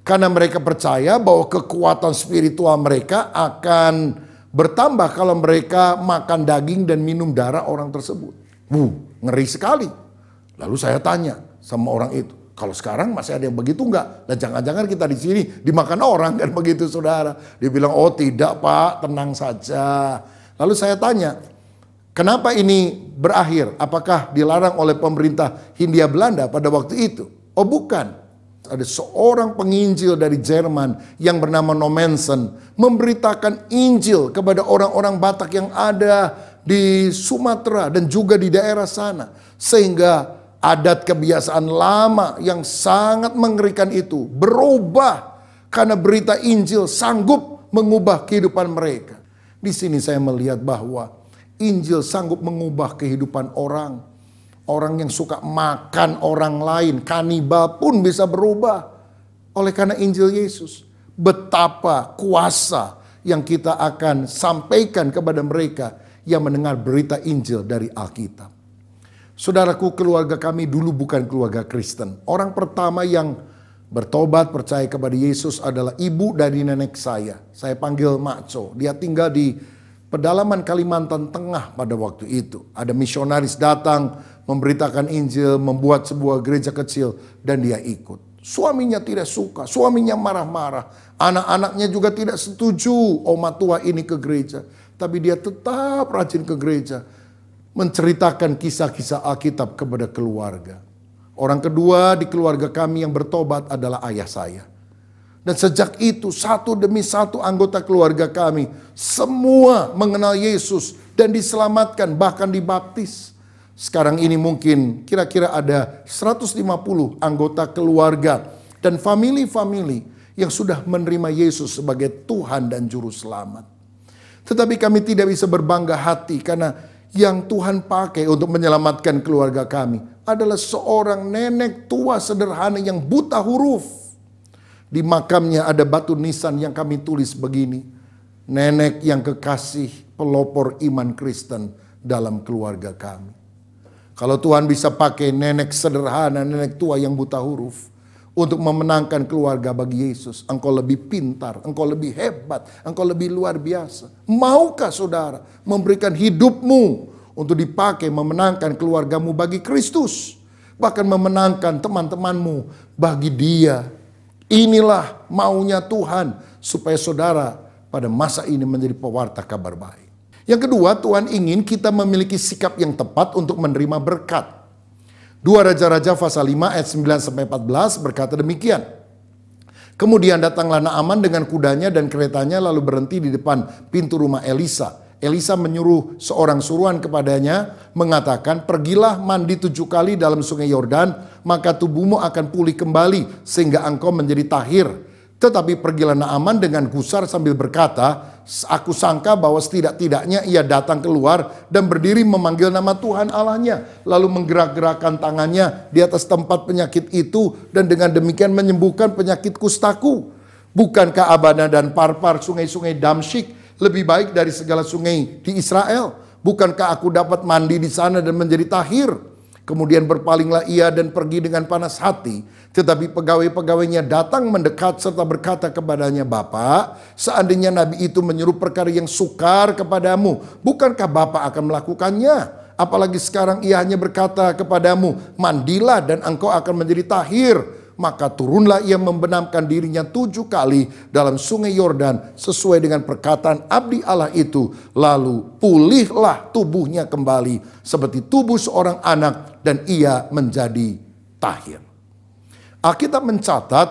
Speaker 5: Karena mereka percaya bahwa kekuatan spiritual mereka akan bertambah kalau mereka makan daging dan minum darah orang tersebut. Ngeri sekali. Lalu saya tanya sama orang itu, kalau sekarang masih ada yang begitu enggak? Nah jangan-jangan kita di sini dimakan orang kan begitu saudara. Dia bilang, oh tidak Pak, tenang saja. Lalu saya tanya, kenapa ini berakhir? Apakah dilarang oleh pemerintah Hindia Belanda pada waktu itu? Oh bukan. Ada seorang penginjil dari Jerman yang bernama Nomensen memberitakan Injil kepada orang-orang Batak yang ada di Sumatera dan juga di daerah sana. Sehingga adat kebiasaan lama yang sangat mengerikan itu berubah karena berita Injil sanggup mengubah kehidupan mereka. Di sini saya melihat bahwa Injil sanggup mengubah kehidupan orang. Orang yang suka makan orang lain, kanibal pun bisa berubah oleh karena Injil Yesus. Betapa kuasa yang kita akan sampaikan kepada mereka yang mendengar berita Injil dari Alkitab. Saudaraku, keluarga kami dulu bukan keluarga Kristen. Orang pertama yang bertobat percaya kepada Yesus adalah ibu dari nenek saya. Saya panggil Makco. Dia tinggal di pedalaman Kalimantan Tengah pada waktu itu. Ada misionaris datang memberitakan Injil, membuat sebuah gereja kecil dan dia ikut. Suaminya tidak suka, suaminya marah-marah. Anak-anaknya juga tidak setuju oma tua ini ke gereja. Tapi dia tetap rajin ke gereja, menceritakan kisah-kisah Alkitab kepada keluarga. Orang kedua di keluarga kami yang bertobat adalah ayah saya. Dan sejak itu satu demi satu anggota keluarga kami semua mengenal Yesus dan diselamatkan, bahkan dibaptis. Sekarang ini mungkin kira-kira ada 150 anggota keluarga dan famili-famili yang sudah menerima Yesus sebagai Tuhan dan Juru Selamat. Tetapi kami tidak bisa berbangga hati karena yang Tuhan pakai untuk menyelamatkan keluarga kami adalah seorang nenek tua sederhana yang buta huruf. Di makamnya ada batu nisan yang kami tulis begini, nenek yang kekasih pelopor iman Kristen dalam keluarga kami. Kalau Tuhan bisa pakai nenek sederhana, nenek tua yang buta huruf untuk memenangkan keluarga bagi Yesus, engkau lebih pintar, engkau lebih hebat, engkau lebih luar biasa. Maukah saudara memberikan hidupmu untuk dipakai memenangkan keluargamu bagi Kristus, bahkan memenangkan teman-temanmu bagi Dia? Inilah maunya Tuhan supaya saudara pada masa ini menjadi pewarta kabar baik. Yang kedua, Tuhan ingin kita memiliki sikap yang tepat untuk menerima berkat. 2 Raja-Raja pasal 5 ayat 9-14 berkata demikian. Kemudian datanglah Naaman dengan kudanya dan keretanya lalu berhenti di depan pintu rumah Elisa. Elisa menyuruh seorang suruhan kepadanya mengatakan, pergilah mandi 7 kali dalam sungai Yordan, maka tubuhmu akan pulih kembali sehingga engkau menjadi tahir. Tetapi pergilah Naaman dengan gusar sambil berkata, aku sangka bahwa setidak-tidaknya ia datang keluar dan berdiri memanggil nama Tuhan Allahnya, lalu menggerak-gerakkan tangannya di atas tempat penyakit itu dan dengan demikian menyembuhkan penyakit kustaku. Bukankah Abana dan Parpar, sungai-sungai Damsyik, lebih baik dari segala sungai di Israel? Bukankah aku dapat mandi di sana dan menjadi tahir? Kemudian berpalinglah ia dan pergi dengan panas hati. Tetapi pegawai-pegawainya datang mendekat serta berkata kepadanya, Bapak, seandainya Nabi itu menyuruh perkara yang sukar kepadamu, bukankah Bapak akan melakukannya? Apalagi sekarang ia hanya berkata kepadamu, mandilah dan engkau akan menjadi tahir. Maka turunlah ia membenamkan dirinya 7 kali dalam sungai Yordan sesuai dengan perkataan abdi Allah itu. Lalu pulihlah tubuhnya kembali seperti tubuh seorang anak dan ia menjadi tahir. Alkitab mencatat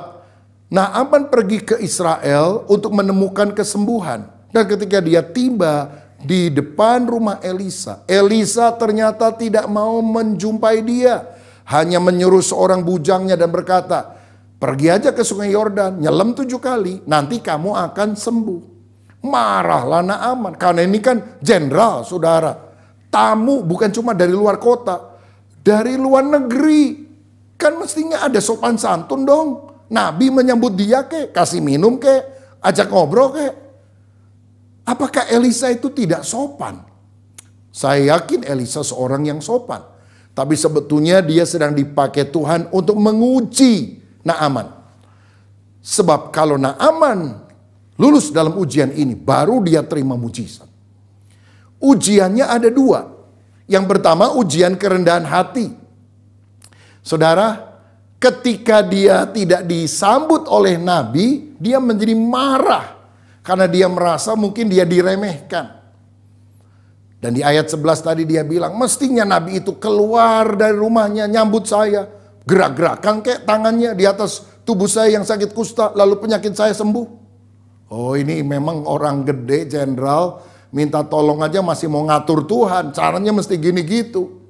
Speaker 5: Naaman pergi ke Israel untuk menemukan kesembuhan. Dan ketika dia tiba di depan rumah Elisa, Elisa ternyata tidak mau menjumpai dia. Hanya menyuruh seorang bujangnya dan berkata, pergi aja ke sungai Yordan, nyelam 7 kali, nanti kamu akan sembuh. Marahlah Naaman, karena ini kan jenderal saudara. Tamu bukan cuma dari luar kota, dari luar negeri. Kan mestinya ada sopan santun dong. Nabi menyambut dia kek, kasih minum kek, ajak ngobrol kek. Apakah Elisa itu tidak sopan? Saya yakin Elisa seorang yang sopan. Tapi sebetulnya dia sedang dipakai Tuhan untuk menguji Naaman. Sebab kalau Naaman lulus dalam ujian ini, baru dia terima mujizat. Ujiannya ada 2. Yang pertama ujian kerendahan hati. Saudara, ketika dia tidak disambut oleh Nabi, dia menjadi marah. Karena dia merasa mungkin dia diremehkan. Dan di ayat 11 tadi dia bilang, mestinya Nabi itu keluar dari rumahnya nyambut saya. Gerak-gerakan kayak tangannya di atas tubuh saya yang sakit kusta, lalu penyakit saya sembuh. Oh, ini memang orang gede, jenderal, minta tolong aja masih mau ngatur Tuhan. Caranya mesti gini gitu.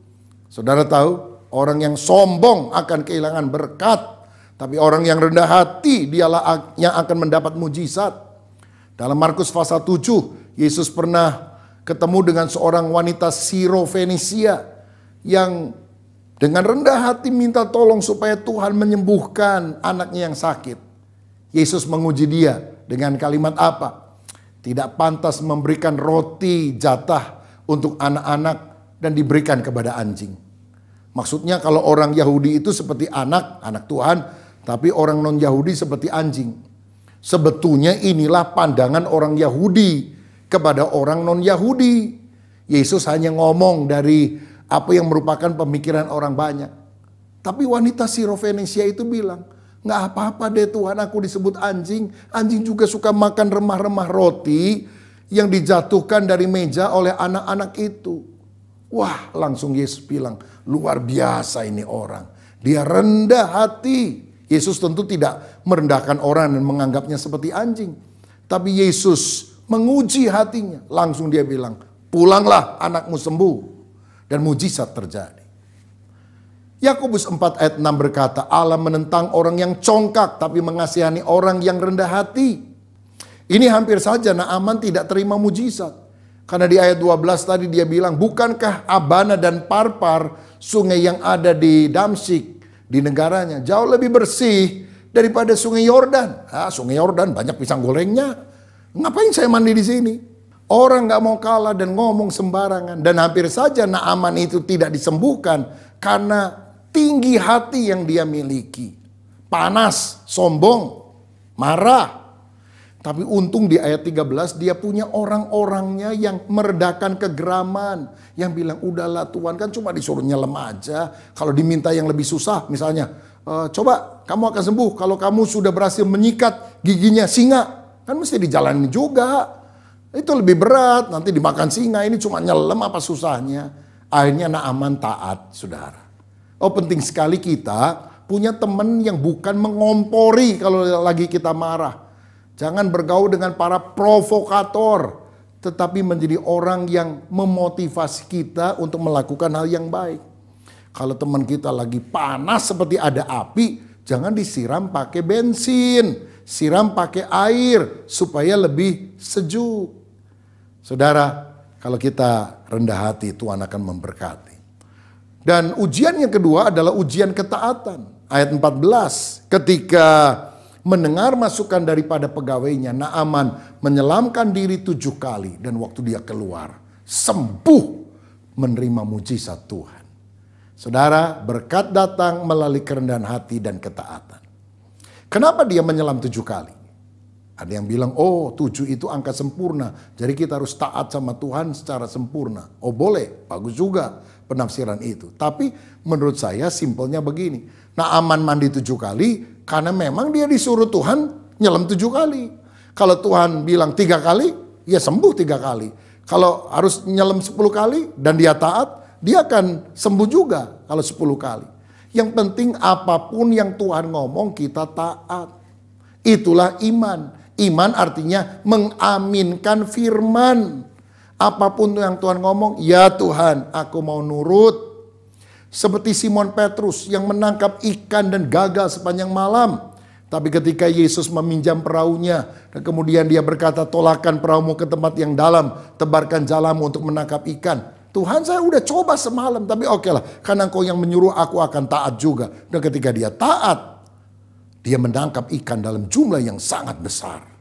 Speaker 5: Saudara tahu, orang yang sombong akan kehilangan berkat. Tapi orang yang rendah hati, dialah yang akan mendapat mujizat. Dalam Markus pasal 7, Yesus pernah ketemu dengan seorang wanita Sirofenisia yang dengan rendah hati minta tolong supaya Tuhan menyembuhkan anaknya yang sakit. Yesus menguji dia dengan kalimat apa? Tidak pantas memberikan roti jatah untuk anak-anak dan diberikan kepada anjing. Maksudnya kalau orang Yahudi itu seperti anak Tuhan, tapi orang non-Yahudi seperti anjing. Sebetulnya inilah pandangan orang Yahudi kepada orang non-Yahudi. Yesus hanya ngomong dari apa yang merupakan pemikiran orang banyak. Tapi wanita Sirofenisia itu bilang, nggak apa-apa deh Tuhan, aku disebut anjing. Anjing juga suka makan remah-remah roti yang dijatuhkan dari meja oleh anak-anak itu. Wah, langsung Yesus bilang, luar biasa ini orang. Dia rendah hati. Yesus tentu tidak merendahkan orang dan menganggapnya seperti anjing. Tapi Yesus menguji hatinya. Langsung dia bilang, pulanglah, anakmu sembuh. Dan mujizat terjadi. Yakobus 4 ayat 6 berkata, Allah menentang orang yang congkak tapi mengasihani orang yang rendah hati. Ini hampir saja Naaman tidak terima mujizat. Karena di ayat 12 tadi dia bilang, bukankah Abana dan Parpar, sungai yang ada di Damsyik, di negaranya, jauh lebih bersih daripada sungai Yordan. Sungai Yordan banyak pisang gorengnya. Ngapain saya mandi di sini? Orang gak mau kalah dan ngomong sembarangan. Dan hampir saja Naaman itu tidak disembuhkan karena tinggi hati yang dia miliki. Panas, sombong, marah. Tapi untung di ayat 13 dia punya orang-orangnya yang meredakan kegeraman. Yang bilang, udahlah Tuhan, kan cuma disuruh nyelam aja. Kalau diminta yang lebih susah, misalnya, coba kamu akan sembuh kalau kamu sudah berhasil menyikat giginya singa. Kan mesti dijalanin juga. Itu lebih berat, nanti dimakan singa, ini cuma nyelam apa susahnya. Akhirnya Naaman taat, saudara. Oh, penting sekali kita punya teman yang bukan mengompori kalau lagi kita marah. Jangan bergaul dengan para provokator, tetapi menjadi orang yang memotivasi kita untuk melakukan hal yang baik. Kalau teman kita lagi panas seperti ada api, jangan disiram pakai bensin, siram pakai air supaya lebih sejuk. Saudara, kalau kita rendah hati, Tuhan akan memberkati. Dan ujian yang kedua adalah ujian ketaatan. Ayat 14, ketika mendengar masukan daripada pegawainya, Naaman menyelamkan diri 7 kali. Dan waktu dia keluar, sembuh menerima mujizat Tuhan. Saudara, berkat datang melalui kerendahan hati dan ketaatan. Kenapa dia menyelam 7 kali? Ada yang bilang, oh 7 itu angka sempurna. Jadi kita harus taat sama Tuhan secara sempurna. Oh boleh, bagus juga penafsiran itu. Tapi menurut saya simpelnya begini. Naaman mandi 7 kali karena memang dia disuruh Tuhan nyelam 7 kali. Kalau Tuhan bilang 3 kali, ya sembuh 3 kali. Kalau harus nyelam 10 kali dan dia taat, dia akan sembuh juga kalau 10 kali. Yang penting apapun yang Tuhan ngomong kita taat. Itulah iman. Iman artinya mengaminkan firman. Apapun yang Tuhan ngomong, ya Tuhan, aku mau nurut. Seperti Simon Petrus yang menangkap ikan dan gagal sepanjang malam. Tapi ketika Yesus meminjam perahunya, dan kemudian dia berkata, tolakkan perahumu ke tempat yang dalam, tebarkan jalamu untuk menangkap ikan. Tuhan, saya udah coba semalam, tapi oke lah, karena Engkau yang menyuruh, aku akan taat juga. Dan ketika dia taat, dia menangkap ikan dalam jumlah yang sangat besar.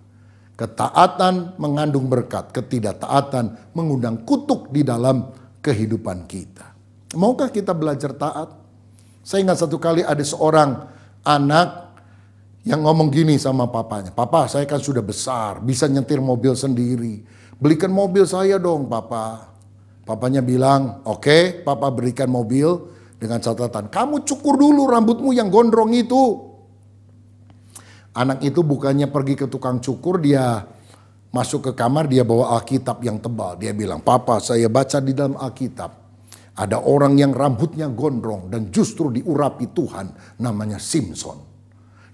Speaker 5: Ketaatan mengandung berkat, ketidaktaatan mengundang kutuk di dalam kehidupan kita. Maukah kita belajar taat? Saya ingat satu kali ada seorang anak yang ngomong gini sama papanya. Papa, saya kan sudah besar, bisa nyetir mobil sendiri. Belikan mobil saya dong, Papa. Papanya bilang, oke, Papa berikan mobil dengan catatan, kamu cukur dulu rambutmu yang gondrong itu. Anak itu bukannya pergi ke tukang cukur, dia masuk ke kamar, dia bawa Alkitab yang tebal. Dia bilang, Papa, saya baca di dalam Alkitab. Ada orang yang rambutnya gondrong dan justru diurapi Tuhan, namanya Simson.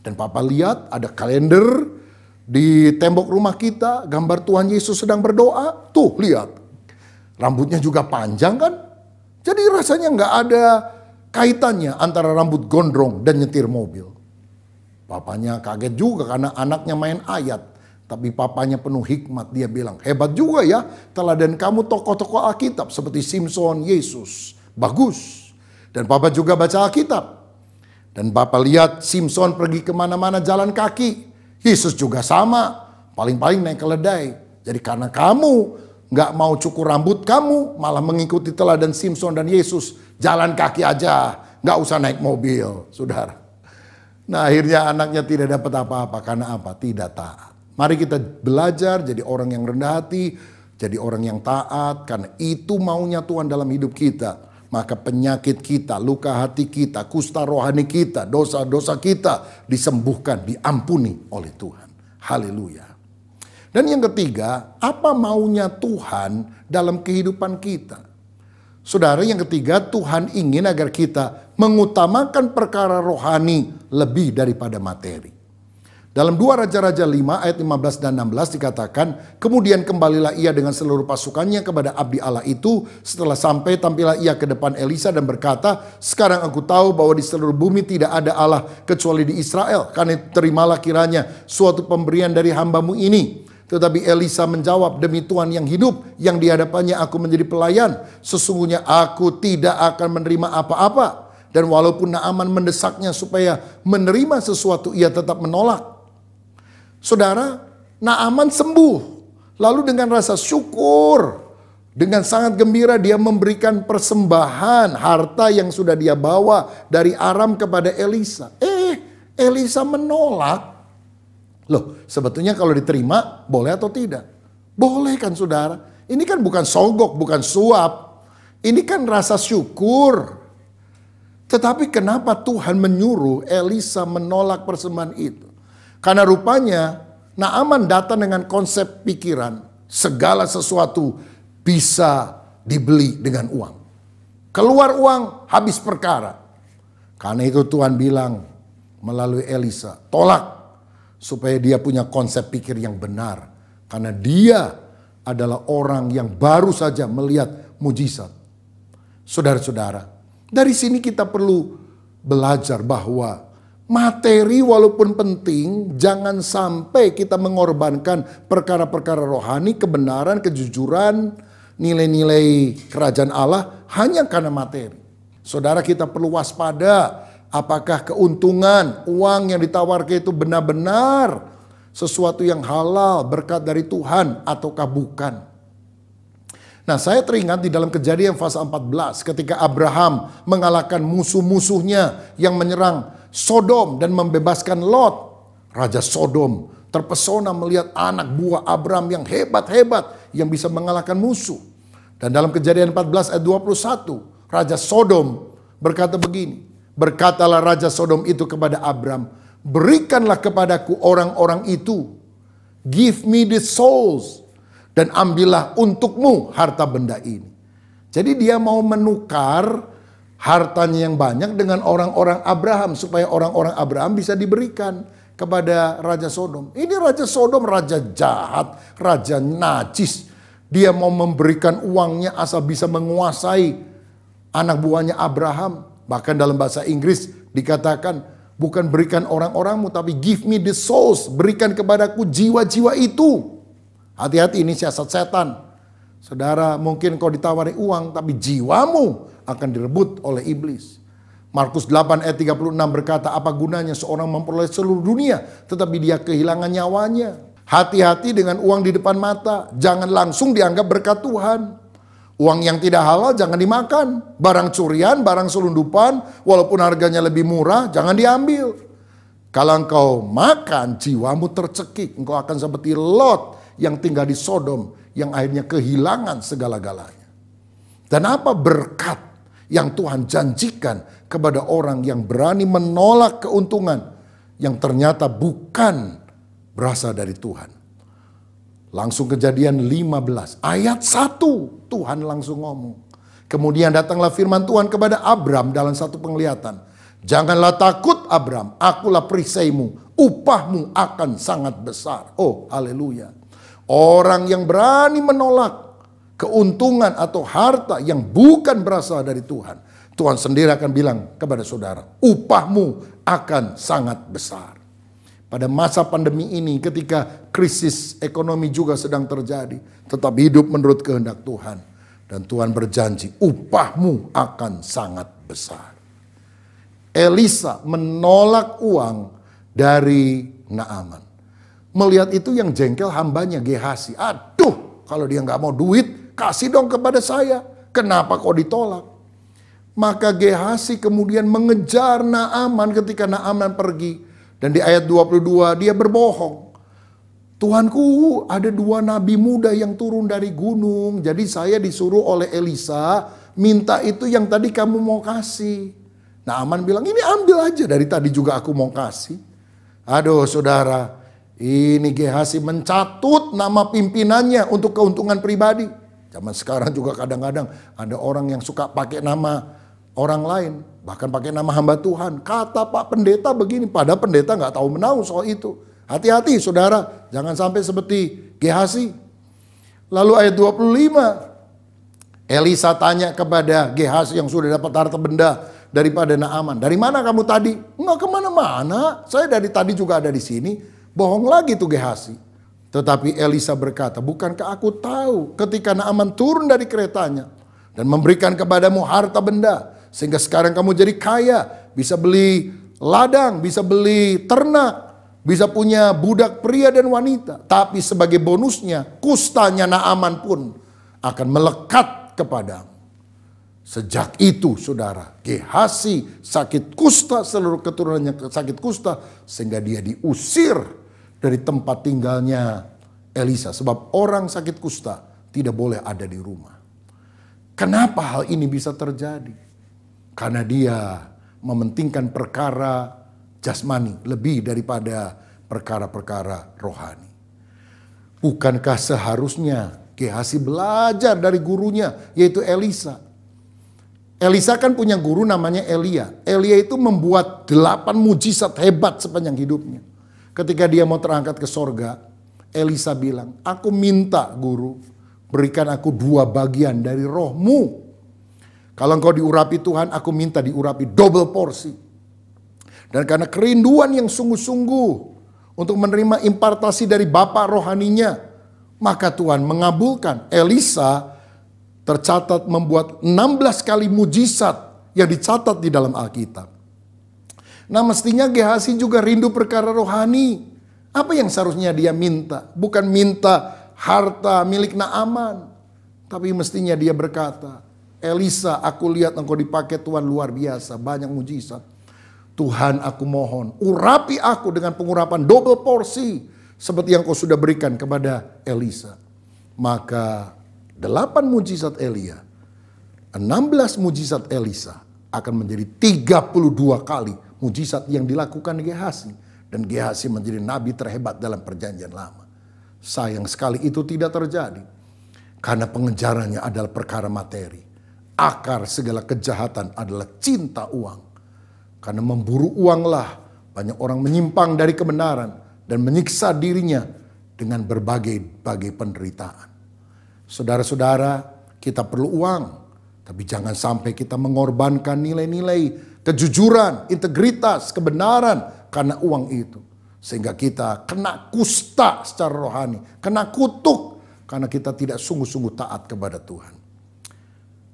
Speaker 5: Dan Papa lihat ada kalender di tembok rumah kita, gambar Tuhan Yesus sedang berdoa. Tuh, lihat. Rambutnya juga panjang kan? Jadi rasanya nggak ada kaitannya antara rambut gondrong dan nyetir mobil. Papanya kaget juga karena anaknya main ayat. Tapi papanya penuh hikmat, dia bilang, hebat juga ya teladan kamu tokoh-tokoh Alkitab seperti Simson, Yesus. Bagus. Dan papa juga baca Alkitab. Dan papa lihat Simson pergi kemana-mana jalan kaki. Yesus juga sama, paling-paling naik keledai. Jadi karena kamu nggak mau cukur rambut kamu, malah mengikuti teladan Simson dan Yesus. Jalan kaki aja, nggak usah naik mobil, saudara. Nah akhirnya anaknya tidak dapat apa-apa. Karena apa? Tidak taat. Mari kita belajar jadi orang yang rendah hati. Jadi orang yang taat. Karena itu maunya Tuhan dalam hidup kita. Maka penyakit kita, luka hati kita, kusta rohani kita, dosa-dosa kita disembuhkan, diampuni oleh Tuhan. Haleluya. Dan yang ketiga, apa maunya Tuhan dalam kehidupan kita? Saudara, yang ketiga, Tuhan ingin agar kita mengutamakan perkara rohani lebih daripada materi. Dalam 2 Raja-Raja 5 ayat 15 dan 16 dikatakan, kemudian kembalilah ia dengan seluruh pasukannya kepada abdi Allah itu. Setelah sampai, tampillah ia ke depan Elisa dan berkata, sekarang aku tahu bahwa di seluruh bumi tidak ada Allah kecuali di Israel. Karena terimalah kiranya suatu pemberian dari hambamu ini. Tetapi Elisa menjawab, demi Tuhan yang hidup, yang di hadapannya aku menjadi pelayan, sesungguhnya aku tidak akan menerima apa-apa. Dan walaupun Naaman mendesaknya supaya menerima sesuatu, ia tetap menolak. Saudara, Naaman sembuh. Lalu dengan rasa syukur, dengan sangat gembira dia memberikan persembahan harta yang sudah dia bawa dari Aram kepada Elisa. Elisa menolak. Loh, sebetulnya kalau diterima boleh atau tidak? Boleh kan saudara? Ini kan bukan sogok, bukan suap. Ini kan rasa syukur. Tetapi kenapa Tuhan menyuruh Elisa menolak persembahan itu? Karena rupanya Naaman datang dengan konsep pikiran segala sesuatu bisa dibeli dengan uang. Keluar uang, habis perkara. Karena itu Tuhan bilang melalui Elisa, tolak. Supaya dia punya konsep pikir yang benar. Karena dia adalah orang yang baru saja melihat mujizat. Saudara-saudara, dari sini kita perlu belajar bahwa materi walaupun penting, jangan sampai kita mengorbankan perkara-perkara rohani, kebenaran, kejujuran, nilai-nilai kerajaan Allah hanya karena materi. Saudara, kita perlu waspada. Apakah keuntungan uang yang ditawarkan itu benar-benar sesuatu yang halal, berkat dari Tuhan, ataukah bukan? Nah, saya teringat di dalam Kejadian pasal 14 ketika Abraham mengalahkan musuh-musuhnya yang menyerang Sodom dan membebaskan Lot. Raja Sodom terpesona melihat anak buah Abraham yang hebat-hebat yang bisa mengalahkan musuh. Dan dalam Kejadian 14 ayat 21, Raja Sodom berkata begini, berkatalah Raja Sodom itu kepada Abram, berikanlah kepadaku orang-orang itu, give me the souls, dan ambillah untukmu harta benda ini. Jadi dia mau menukar hartanya yang banyak dengan orang-orang Abraham, supaya orang-orang Abraham bisa diberikan kepada Raja Sodom. Ini Raja Sodom, raja jahat, raja najis. Dia mau memberikan uangnya asal bisa menguasai anak buahnya Abraham. Bahkan dalam bahasa Inggris dikatakan, bukan berikan orang-orangmu, tapi give me the souls, berikan kepadaku jiwa-jiwa itu. Hati-hati, ini siasat setan. Saudara, mungkin kau ditawari uang, tapi jiwamu akan direbut oleh iblis. Markus 8 ayat 36 berkata, apa gunanya seorang memperoleh seluruh dunia, tetapi dia kehilangan nyawanya. Hati-hati dengan uang di depan mata, jangan langsung dianggap berkat Tuhan. Uang yang tidak halal jangan dimakan. Barang curian, barang selundupan, walaupun harganya lebih murah, jangan diambil. Kalau engkau makan, jiwamu tercekik. Engkau akan seperti Lot yang tinggal di Sodom, yang akhirnya kehilangan segala-galanya. Dan apa berkat yang Tuhan janjikan kepada orang yang berani menolak keuntungan yang ternyata bukan berasal dari Tuhan? Langsung Kejadian 15 ayat 1 Tuhan langsung ngomong. Kemudian datanglah firman Tuhan kepada Abram dalam satu penglihatan. Janganlah takut Abram, akulah perisaimu, upahmu akan sangat besar. Oh haleluya. Orang yang berani menolak keuntungan atau harta yang bukan berasal dari Tuhan, Tuhan sendiri akan bilang kepada saudara, upahmu akan sangat besar. Pada masa pandemi ini, ketika krisis ekonomi juga sedang terjadi, tetap hidup menurut kehendak Tuhan. Dan Tuhan berjanji, upahmu akan sangat besar. Elisa menolak uang dari Naaman. Melihat itu yang jengkel hambanya Gehazi. Aduh, kalau dia nggak mau duit, kasih dong kepada saya. Kenapa kok ditolak? Maka Gehazi kemudian mengejar Naaman ketika Naaman pergi. Dan di ayat 22 dia berbohong. Tuanku, ada 2 nabi muda yang turun dari gunung. Jadi saya disuruh oleh Elisa, minta itu yang tadi kamu mau kasih. Naaman bilang, ini ambil aja, dari tadi juga aku mau kasih. Aduh saudara, ini Gehazi mencatut nama pimpinannya untuk keuntungan pribadi. Zaman sekarang juga kadang-kadang ada orang yang suka pakai nama orang lain, bahkan pakai nama hamba Tuhan. Kata Pak Pendeta begini, padahal pendeta nggak tahu menahu soal itu. Hati-hati saudara, jangan sampai seperti Gehazi. Lalu ayat 25, Elisa tanya kepada Gehazi yang sudah dapat harta benda daripada Naaman, dari mana kamu tadi? Enggak kemana-mana, saya dari tadi juga ada di sini. Bohong lagi tuh Gehazi. Tetapi Elisa berkata, bukankah aku tahu ketika Naaman turun dari keretanya dan memberikan kepadamu harta benda, sehingga sekarang kamu jadi kaya, bisa beli ladang, bisa beli ternak, bisa punya budak pria dan wanita. Tapi sebagai bonusnya, kustanya Naaman pun akan melekat kepadamu. Sejak itu saudara, Gehazi sakit kusta, seluruh keturunannya sakit kusta, sehingga dia diusir dari tempat tinggalnya Elisa. Sebab orang sakit kusta tidak boleh ada di rumah. Kenapa hal ini bisa terjadi? Karena dia mementingkan perkara jasmani lebih daripada perkara-perkara rohani. Bukankah seharusnya Gehazi belajar dari gurunya, yaitu Elisa? Elisa kan punya guru namanya Elia. Elia itu membuat 8 mujizat hebat sepanjang hidupnya. Ketika dia mau terangkat ke sorga, Elisa bilang, aku minta guru, berikan aku 2 bagian dari rohmu. Kalau engkau diurapi Tuhan, aku minta diurapi double porsi. Dan karena kerinduan yang sungguh-sungguh untuk menerima impartasi dari Bapa rohaninya, maka Tuhan mengabulkan. Elisa tercatat membuat 16 kali mujizat yang dicatat di dalam Alkitab. Nah mestinya Gehazi juga rindu perkara rohani. Apa yang seharusnya dia minta? Bukan minta harta milik Naaman. Tapi mestinya dia berkata, Elisa, aku lihat engkau dipakai Tuhan luar biasa, banyak mujizat. Tuhan aku mohon, urapi aku dengan pengurapan double porsi, seperti yang kau sudah berikan kepada Elisa. Maka 8 mujizat Elia, 16 mujizat Elisa akan menjadi 32 kali mujizat yang dilakukan Gehazi. Dan Gehazi menjadi nabi terhebat dalam perjanjian lama. Sayang sekali itu tidak terjadi. Karena pengejarannya adalah perkara materi. Akar segala kejahatan adalah cinta uang. Karena memburu uanglah banyak orang menyimpang dari kebenaran dan menyiksa dirinya dengan berbagai penderitaan. Saudara-saudara, kita perlu uang, tapi jangan sampai kita mengorbankan nilai-nilai kejujuran, integritas, kebenaran karena uang itu. Sehingga kita kena kusta secara rohani, kena kutuk karena kita tidak sungguh-sungguh taat kepada Tuhan.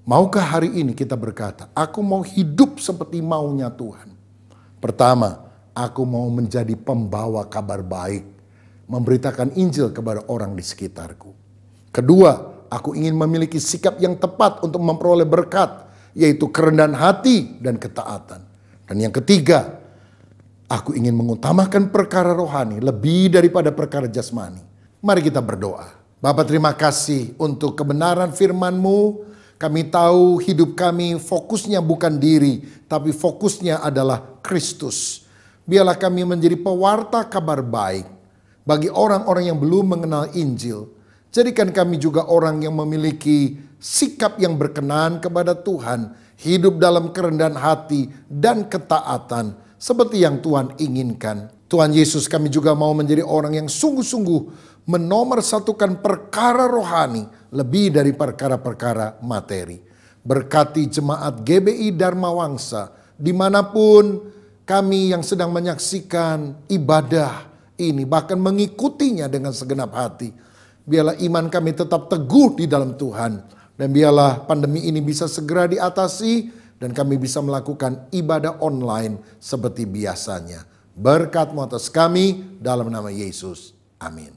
Speaker 5: Maukah hari ini kita berkata, aku mau hidup seperti maunya Tuhan. Pertama, aku mau menjadi pembawa kabar baik, memberitakan Injil kepada orang di sekitarku. Kedua, aku ingin memiliki sikap yang tepat untuk memperoleh berkat, yaitu kerendahan hati dan ketaatan. Dan yang ketiga, aku ingin mengutamakan perkara rohani lebih daripada perkara jasmani. Mari kita berdoa. Bapa, terima kasih untuk kebenaran firman-Mu. Kami tahu hidup kami fokusnya bukan diri, tapi fokusnya adalah Kristus. Biarlah kami menjadi pewarta kabar baik bagi orang-orang yang belum mengenal Injil. Jadikan kami juga orang yang memiliki sikap yang berkenan kepada Tuhan, hidup dalam kerendahan hati dan ketaatan seperti yang Tuhan inginkan. Tuhan Yesus, kami juga mau menjadi orang yang sungguh-sungguh menomorsatukan perkara rohani lebih dari perkara-perkara materi. Berkati jemaat GBI Dharma Wangsa dimanapun kami yang sedang menyaksikan ibadah ini, bahkan mengikutinya dengan segenap hati. Biarlah iman kami tetap teguh di dalam Tuhan, dan biarlah pandemi ini bisa segera diatasi dan kami bisa melakukan ibadah online seperti biasanya. Berkat-Mu atas kami dalam nama Yesus. Amin.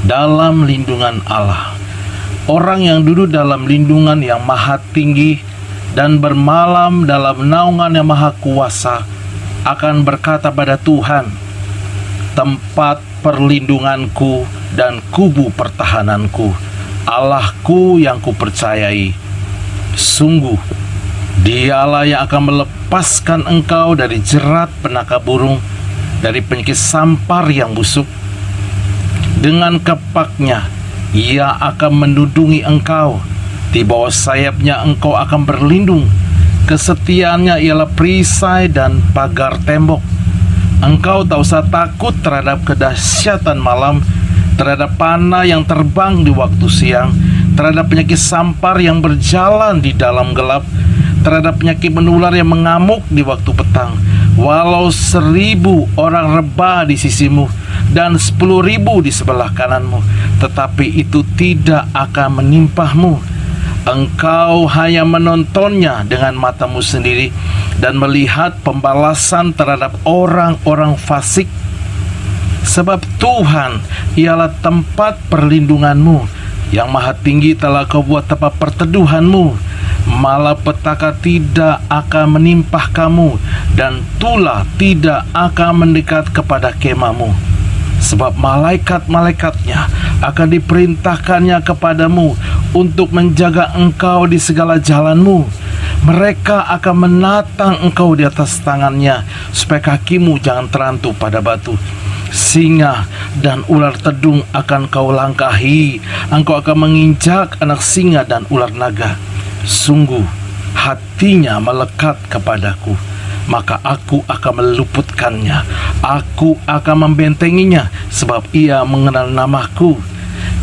Speaker 6: Dalam lindungan Allah, orang yang duduk dalam lindungan yang maha tinggi dan bermalam dalam naungan yang maha kuasa akan berkata pada Tuhan, tempat perlindunganku dan kubu pertahananku, Allahku yang kupercayai. Sungguh, Dialah yang akan melepaskan engkau dari jerat penangkap burung, dari penyakit sampar yang busuk. Dengan kepaknya Ia akan menundungi engkau. Di bawah sayapnya engkau akan berlindung. Kesetiaannya ialah perisai dan pagar tembok. Engkau tak usah takut terhadap kedahsyatan malam, terhadap panah yang terbang di waktu siang, terhadap penyakit sampar yang berjalan di dalam gelap, terhadap penyakit menular yang mengamuk di waktu petang. Walau 1000 orang rebah di sisimu dan 10.000 di sebelah kananmu, tetapi itu tidak akan menimpahmu. Engkau hanya menontonnya dengan matamu sendiri dan melihat pembalasan terhadap orang-orang fasik. Sebab Tuhan ialah tempat perlindunganmu, yang Maha Tinggi telah kau buat tempat perteduhanmu. Malapetaka tidak akan menimpah kamu, dan tulah tidak akan mendekat kepada kemahmu. Sebab malaikat-malaikatnya akan diperintahkannya kepadamu untuk menjaga engkau di segala jalanmu. Mereka akan menatang engkau di atas tangannya, supaya kakimu jangan terantuk pada batu. Singa dan ular tedung akan kau langkahi. Engkau akan menginjak anak singa dan ular naga. Sungguh hatinya melekat kepadaku, maka aku akan meluputkannya. Aku akan membentenginya, sebab ia mengenal namaku.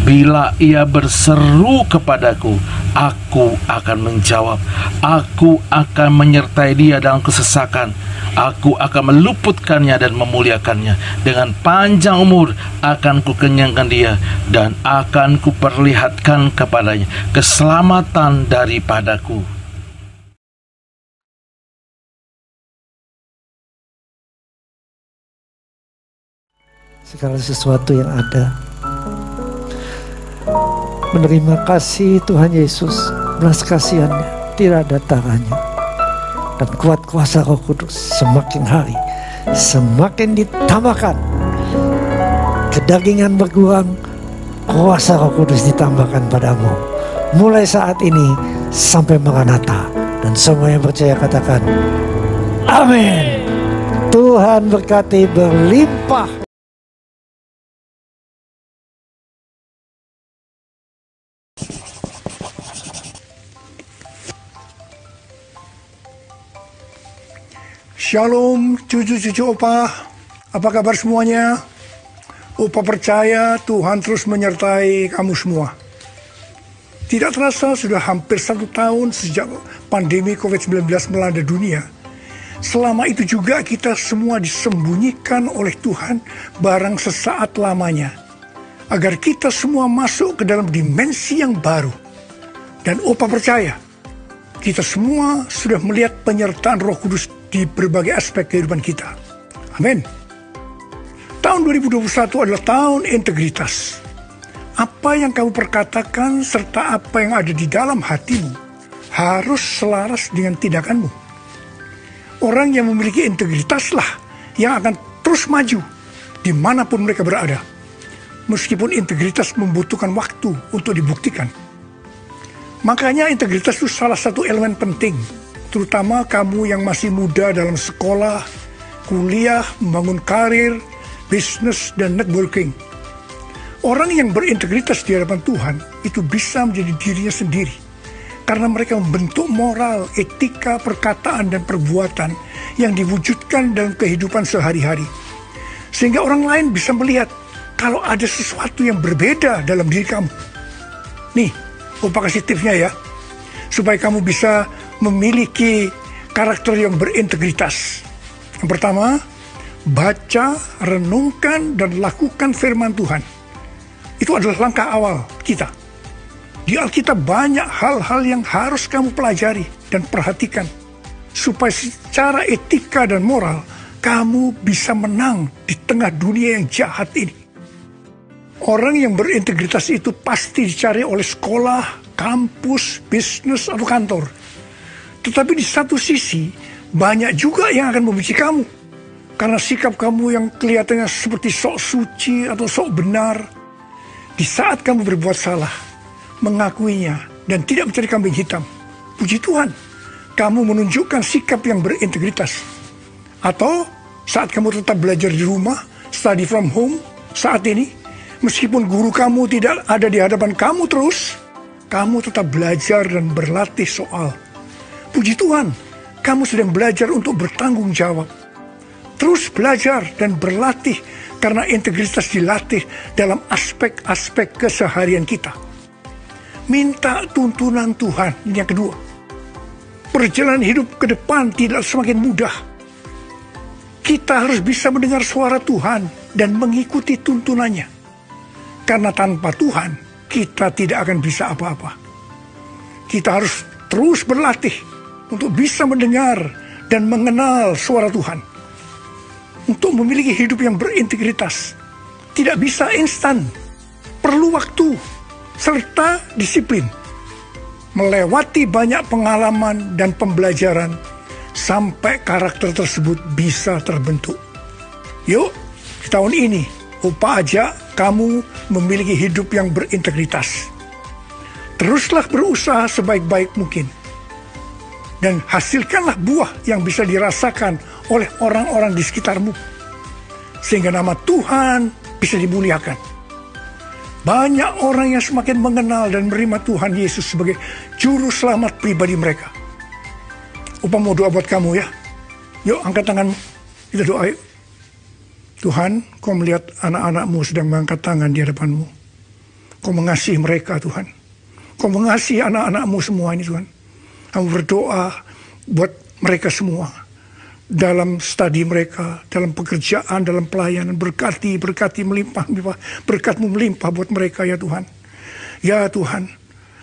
Speaker 6: Bila ia berseru kepadaku, aku akan menjawab. Aku akan menyertai dia dalam kesesakan. Aku akan meluputkannya dan memuliakannya. Dengan panjang umur akan kukenyangkan dia, dan akan kuperlihatkan kepadanya keselamatan daripadaku.
Speaker 7: Segala sesuatu yang ada, menerima kasih Tuhan Yesus, belas kasihannya tidak ada taranya, dan kuat kuasa Roh Kudus semakin hari semakin ditambahkan. Kedagingan berkurang, kuasa Roh Kudus ditambahkan padamu mulai saat ini sampai Maranatha. Dan semua yang percaya katakan amin. Tuhan berkati berlimpah.
Speaker 8: Shalom cucu-cucu Opa, apa kabar semuanya? Opa percaya Tuhan terus menyertai kamu semua. Tidak terasa sudah hampir 1 tahun sejak pandemi COVID-19 melanda dunia. Selama itu juga kita semua disembunyikan oleh Tuhan barang sesaat lamanya, agar kita semua masuk ke dalam dimensi yang baru. Dan Opa percaya kita semua sudah melihat penyertaan Roh Kudus di berbagai aspek kehidupan kita. Amin. Tahun 2021 adalah tahun integritas. Apa yang kamu perkatakan serta apa yang ada di dalam hatimu harus selaras dengan tindakanmu. Orang yang memiliki integritaslah yang akan terus maju dimanapun mereka berada, meskipun integritas membutuhkan waktu untuk dibuktikan. Makanya integritas itu salah satu elemen penting, terutama kamu yang masih muda dalam sekolah, kuliah, membangun karir, bisnis, dan networking. Orang yang berintegritas di hadapan Tuhan itu bisa menjadi dirinya sendiri, karena mereka membentuk moral, etika, perkataan, dan perbuatan yang diwujudkan dalam kehidupan sehari-hari. Sehingga orang lain bisa melihat kalau ada sesuatu yang berbeda dalam diri kamu. Nih, Opa kasih tipsnya ya, supaya kamu bisa memiliki karakter yang berintegritas. Yang pertama, baca, renungkan, dan lakukan firman Tuhan. Itu adalah langkah awal kita. Di Alkitab banyak hal-hal yang harus kamu pelajari dan perhatikan, supaya secara etika dan moral kamu bisa menang di tengah dunia yang jahat ini. Orang yang berintegritas itu pasti dicari oleh sekolah, kampus, bisnis, atau kantor. Tetapi di satu sisi, banyak juga yang akan membenci kamu. Karena sikap kamu yang kelihatannya seperti sok suci atau sok benar. Di saat kamu berbuat salah, mengakuinya, dan tidak mencari kambing hitam, puji Tuhan, kamu menunjukkan sikap yang berintegritas. Atau saat kamu tetap belajar di rumah, study from home, saat ini, Meskipun guru kamu tidak ada di hadapan kamu terus, kamu tetap belajar dan berlatih soal. Puji Tuhan, kamu sedang belajar untuk bertanggung jawab. Terus belajar dan berlatih karena integritas dilatih dalam aspek-aspek keseharian kita. Minta tuntunan Tuhan, ini yang kedua. Perjalanan hidup ke depan tidak semakin mudah. Kita harus bisa mendengar suara Tuhan dan mengikuti tuntunannya. Karena tanpa Tuhan, kita tidak akan bisa apa-apa. Kita harus terus berlatih untuk bisa mendengar dan mengenal suara Tuhan. Untuk memiliki hidup yang berintegritas. Tidak bisa instan, perlu waktu, serta disiplin. Melewati banyak pengalaman dan pembelajaran sampai karakter tersebut bisa terbentuk. Yuk, di tahun ini, Opa ajak kamu memiliki hidup yang berintegritas. Teruslah berusaha sebaik-baik mungkin. Dan hasilkanlah buah yang bisa dirasakan oleh orang-orang di sekitarmu. Sehingga nama Tuhan bisa dimuliakan. Banyak orang yang semakin mengenal dan menerima Tuhan Yesus sebagai juru selamat pribadi mereka. Opa mau doa buat kamu ya. Yuk angkat tanganmu, kita doa yuk. Tuhan, kau melihat anak-anakmu sedang mengangkat tangan di hadapanmu. Kau mengasihi mereka Tuhan. Kau mengasihi anak-anakmu semua ini Tuhan. Kamu berdoa buat mereka semua. Dalam studi mereka, dalam pekerjaan, dalam pelayanan. Berkati melimpah. Berkat-Mu melimpah buat mereka ya Tuhan. Ya Tuhan,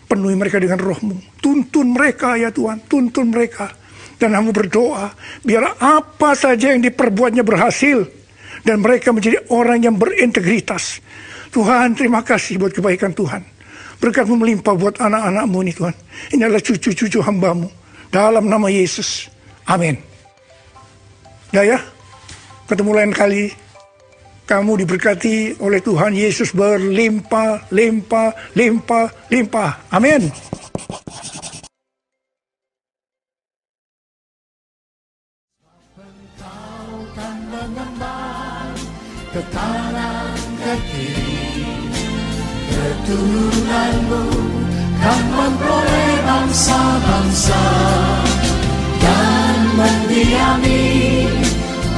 Speaker 8: penuhi mereka dengan roh-Mu. Tuntun mereka ya Tuhan, tuntun mereka. Dan kamu berdoa, biar apa saja yang diperbuatnya berhasil. Dan mereka menjadi orang yang berintegritas. Tuhan, terima kasih buat kebaikan Tuhan. Berkat-Mu melimpah buat anak-anak-Mu ini Tuhan. Ini adalah cucu-cucu hamba-Mu. Dalam nama Yesus. Amin. Dah ya, ketemu lain kali. Kamu diberkati oleh Tuhan Yesus berlimpah, limpah, limpah, limpah. Amin.
Speaker 4: Engkau kan mengemban ke kanan ke kiri. Keturunanmu kan memperoleh bangsa-bangsa dan mendiami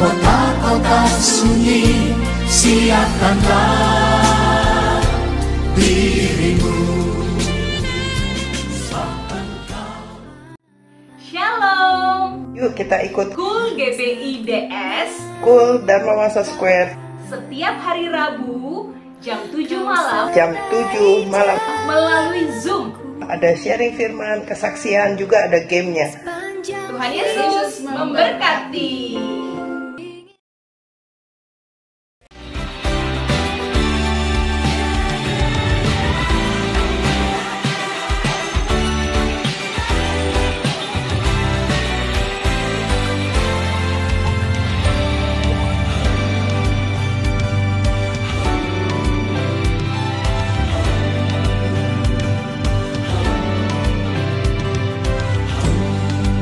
Speaker 4: kota-kota sunyi. Siapkanlah dirimu.
Speaker 1: Shalom.
Speaker 9: Yuk kita ikut
Speaker 1: Cool GBIDS
Speaker 9: Cool Dharma Wangsa Square
Speaker 1: setiap hari Rabu jam 7 malam
Speaker 9: jam 7 malam.
Speaker 1: melalui Zoom.
Speaker 9: Ada sharing firman, kesaksian, juga ada gamenya.
Speaker 1: Tuhan Yesus memberkati.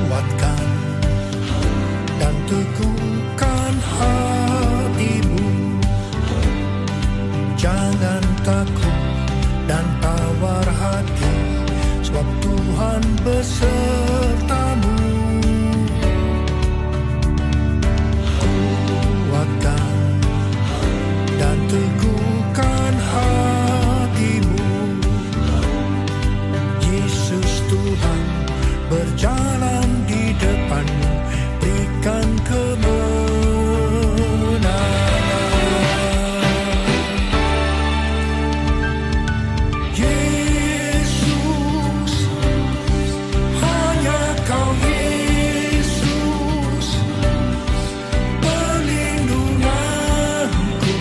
Speaker 4: Kuatkan dan teguhkan hatimu. Jangan takut dan tawar hati, sebab Tuhan besertamu. Kuatkan dan teguhkan hatimu. Yesus Tuhan berjalan di depanmu, berikan kemenangan. Yesus, hanya Kau Yesus, perlindunganku,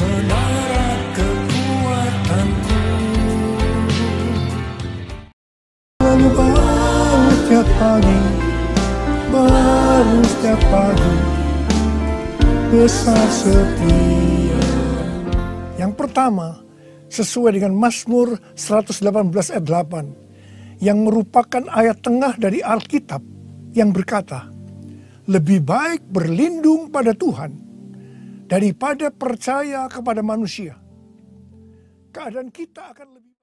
Speaker 4: menara kekuatanku. Lalu baru setiap pagi, baru setiap pagi, besar setia.
Speaker 8: Yang pertama, sesuai dengan Mazmur 118 ayat 8, yang merupakan ayat tengah dari Alkitab yang berkata, lebih baik berlindung pada Tuhan daripada percaya kepada manusia. keadaan kita akan lebih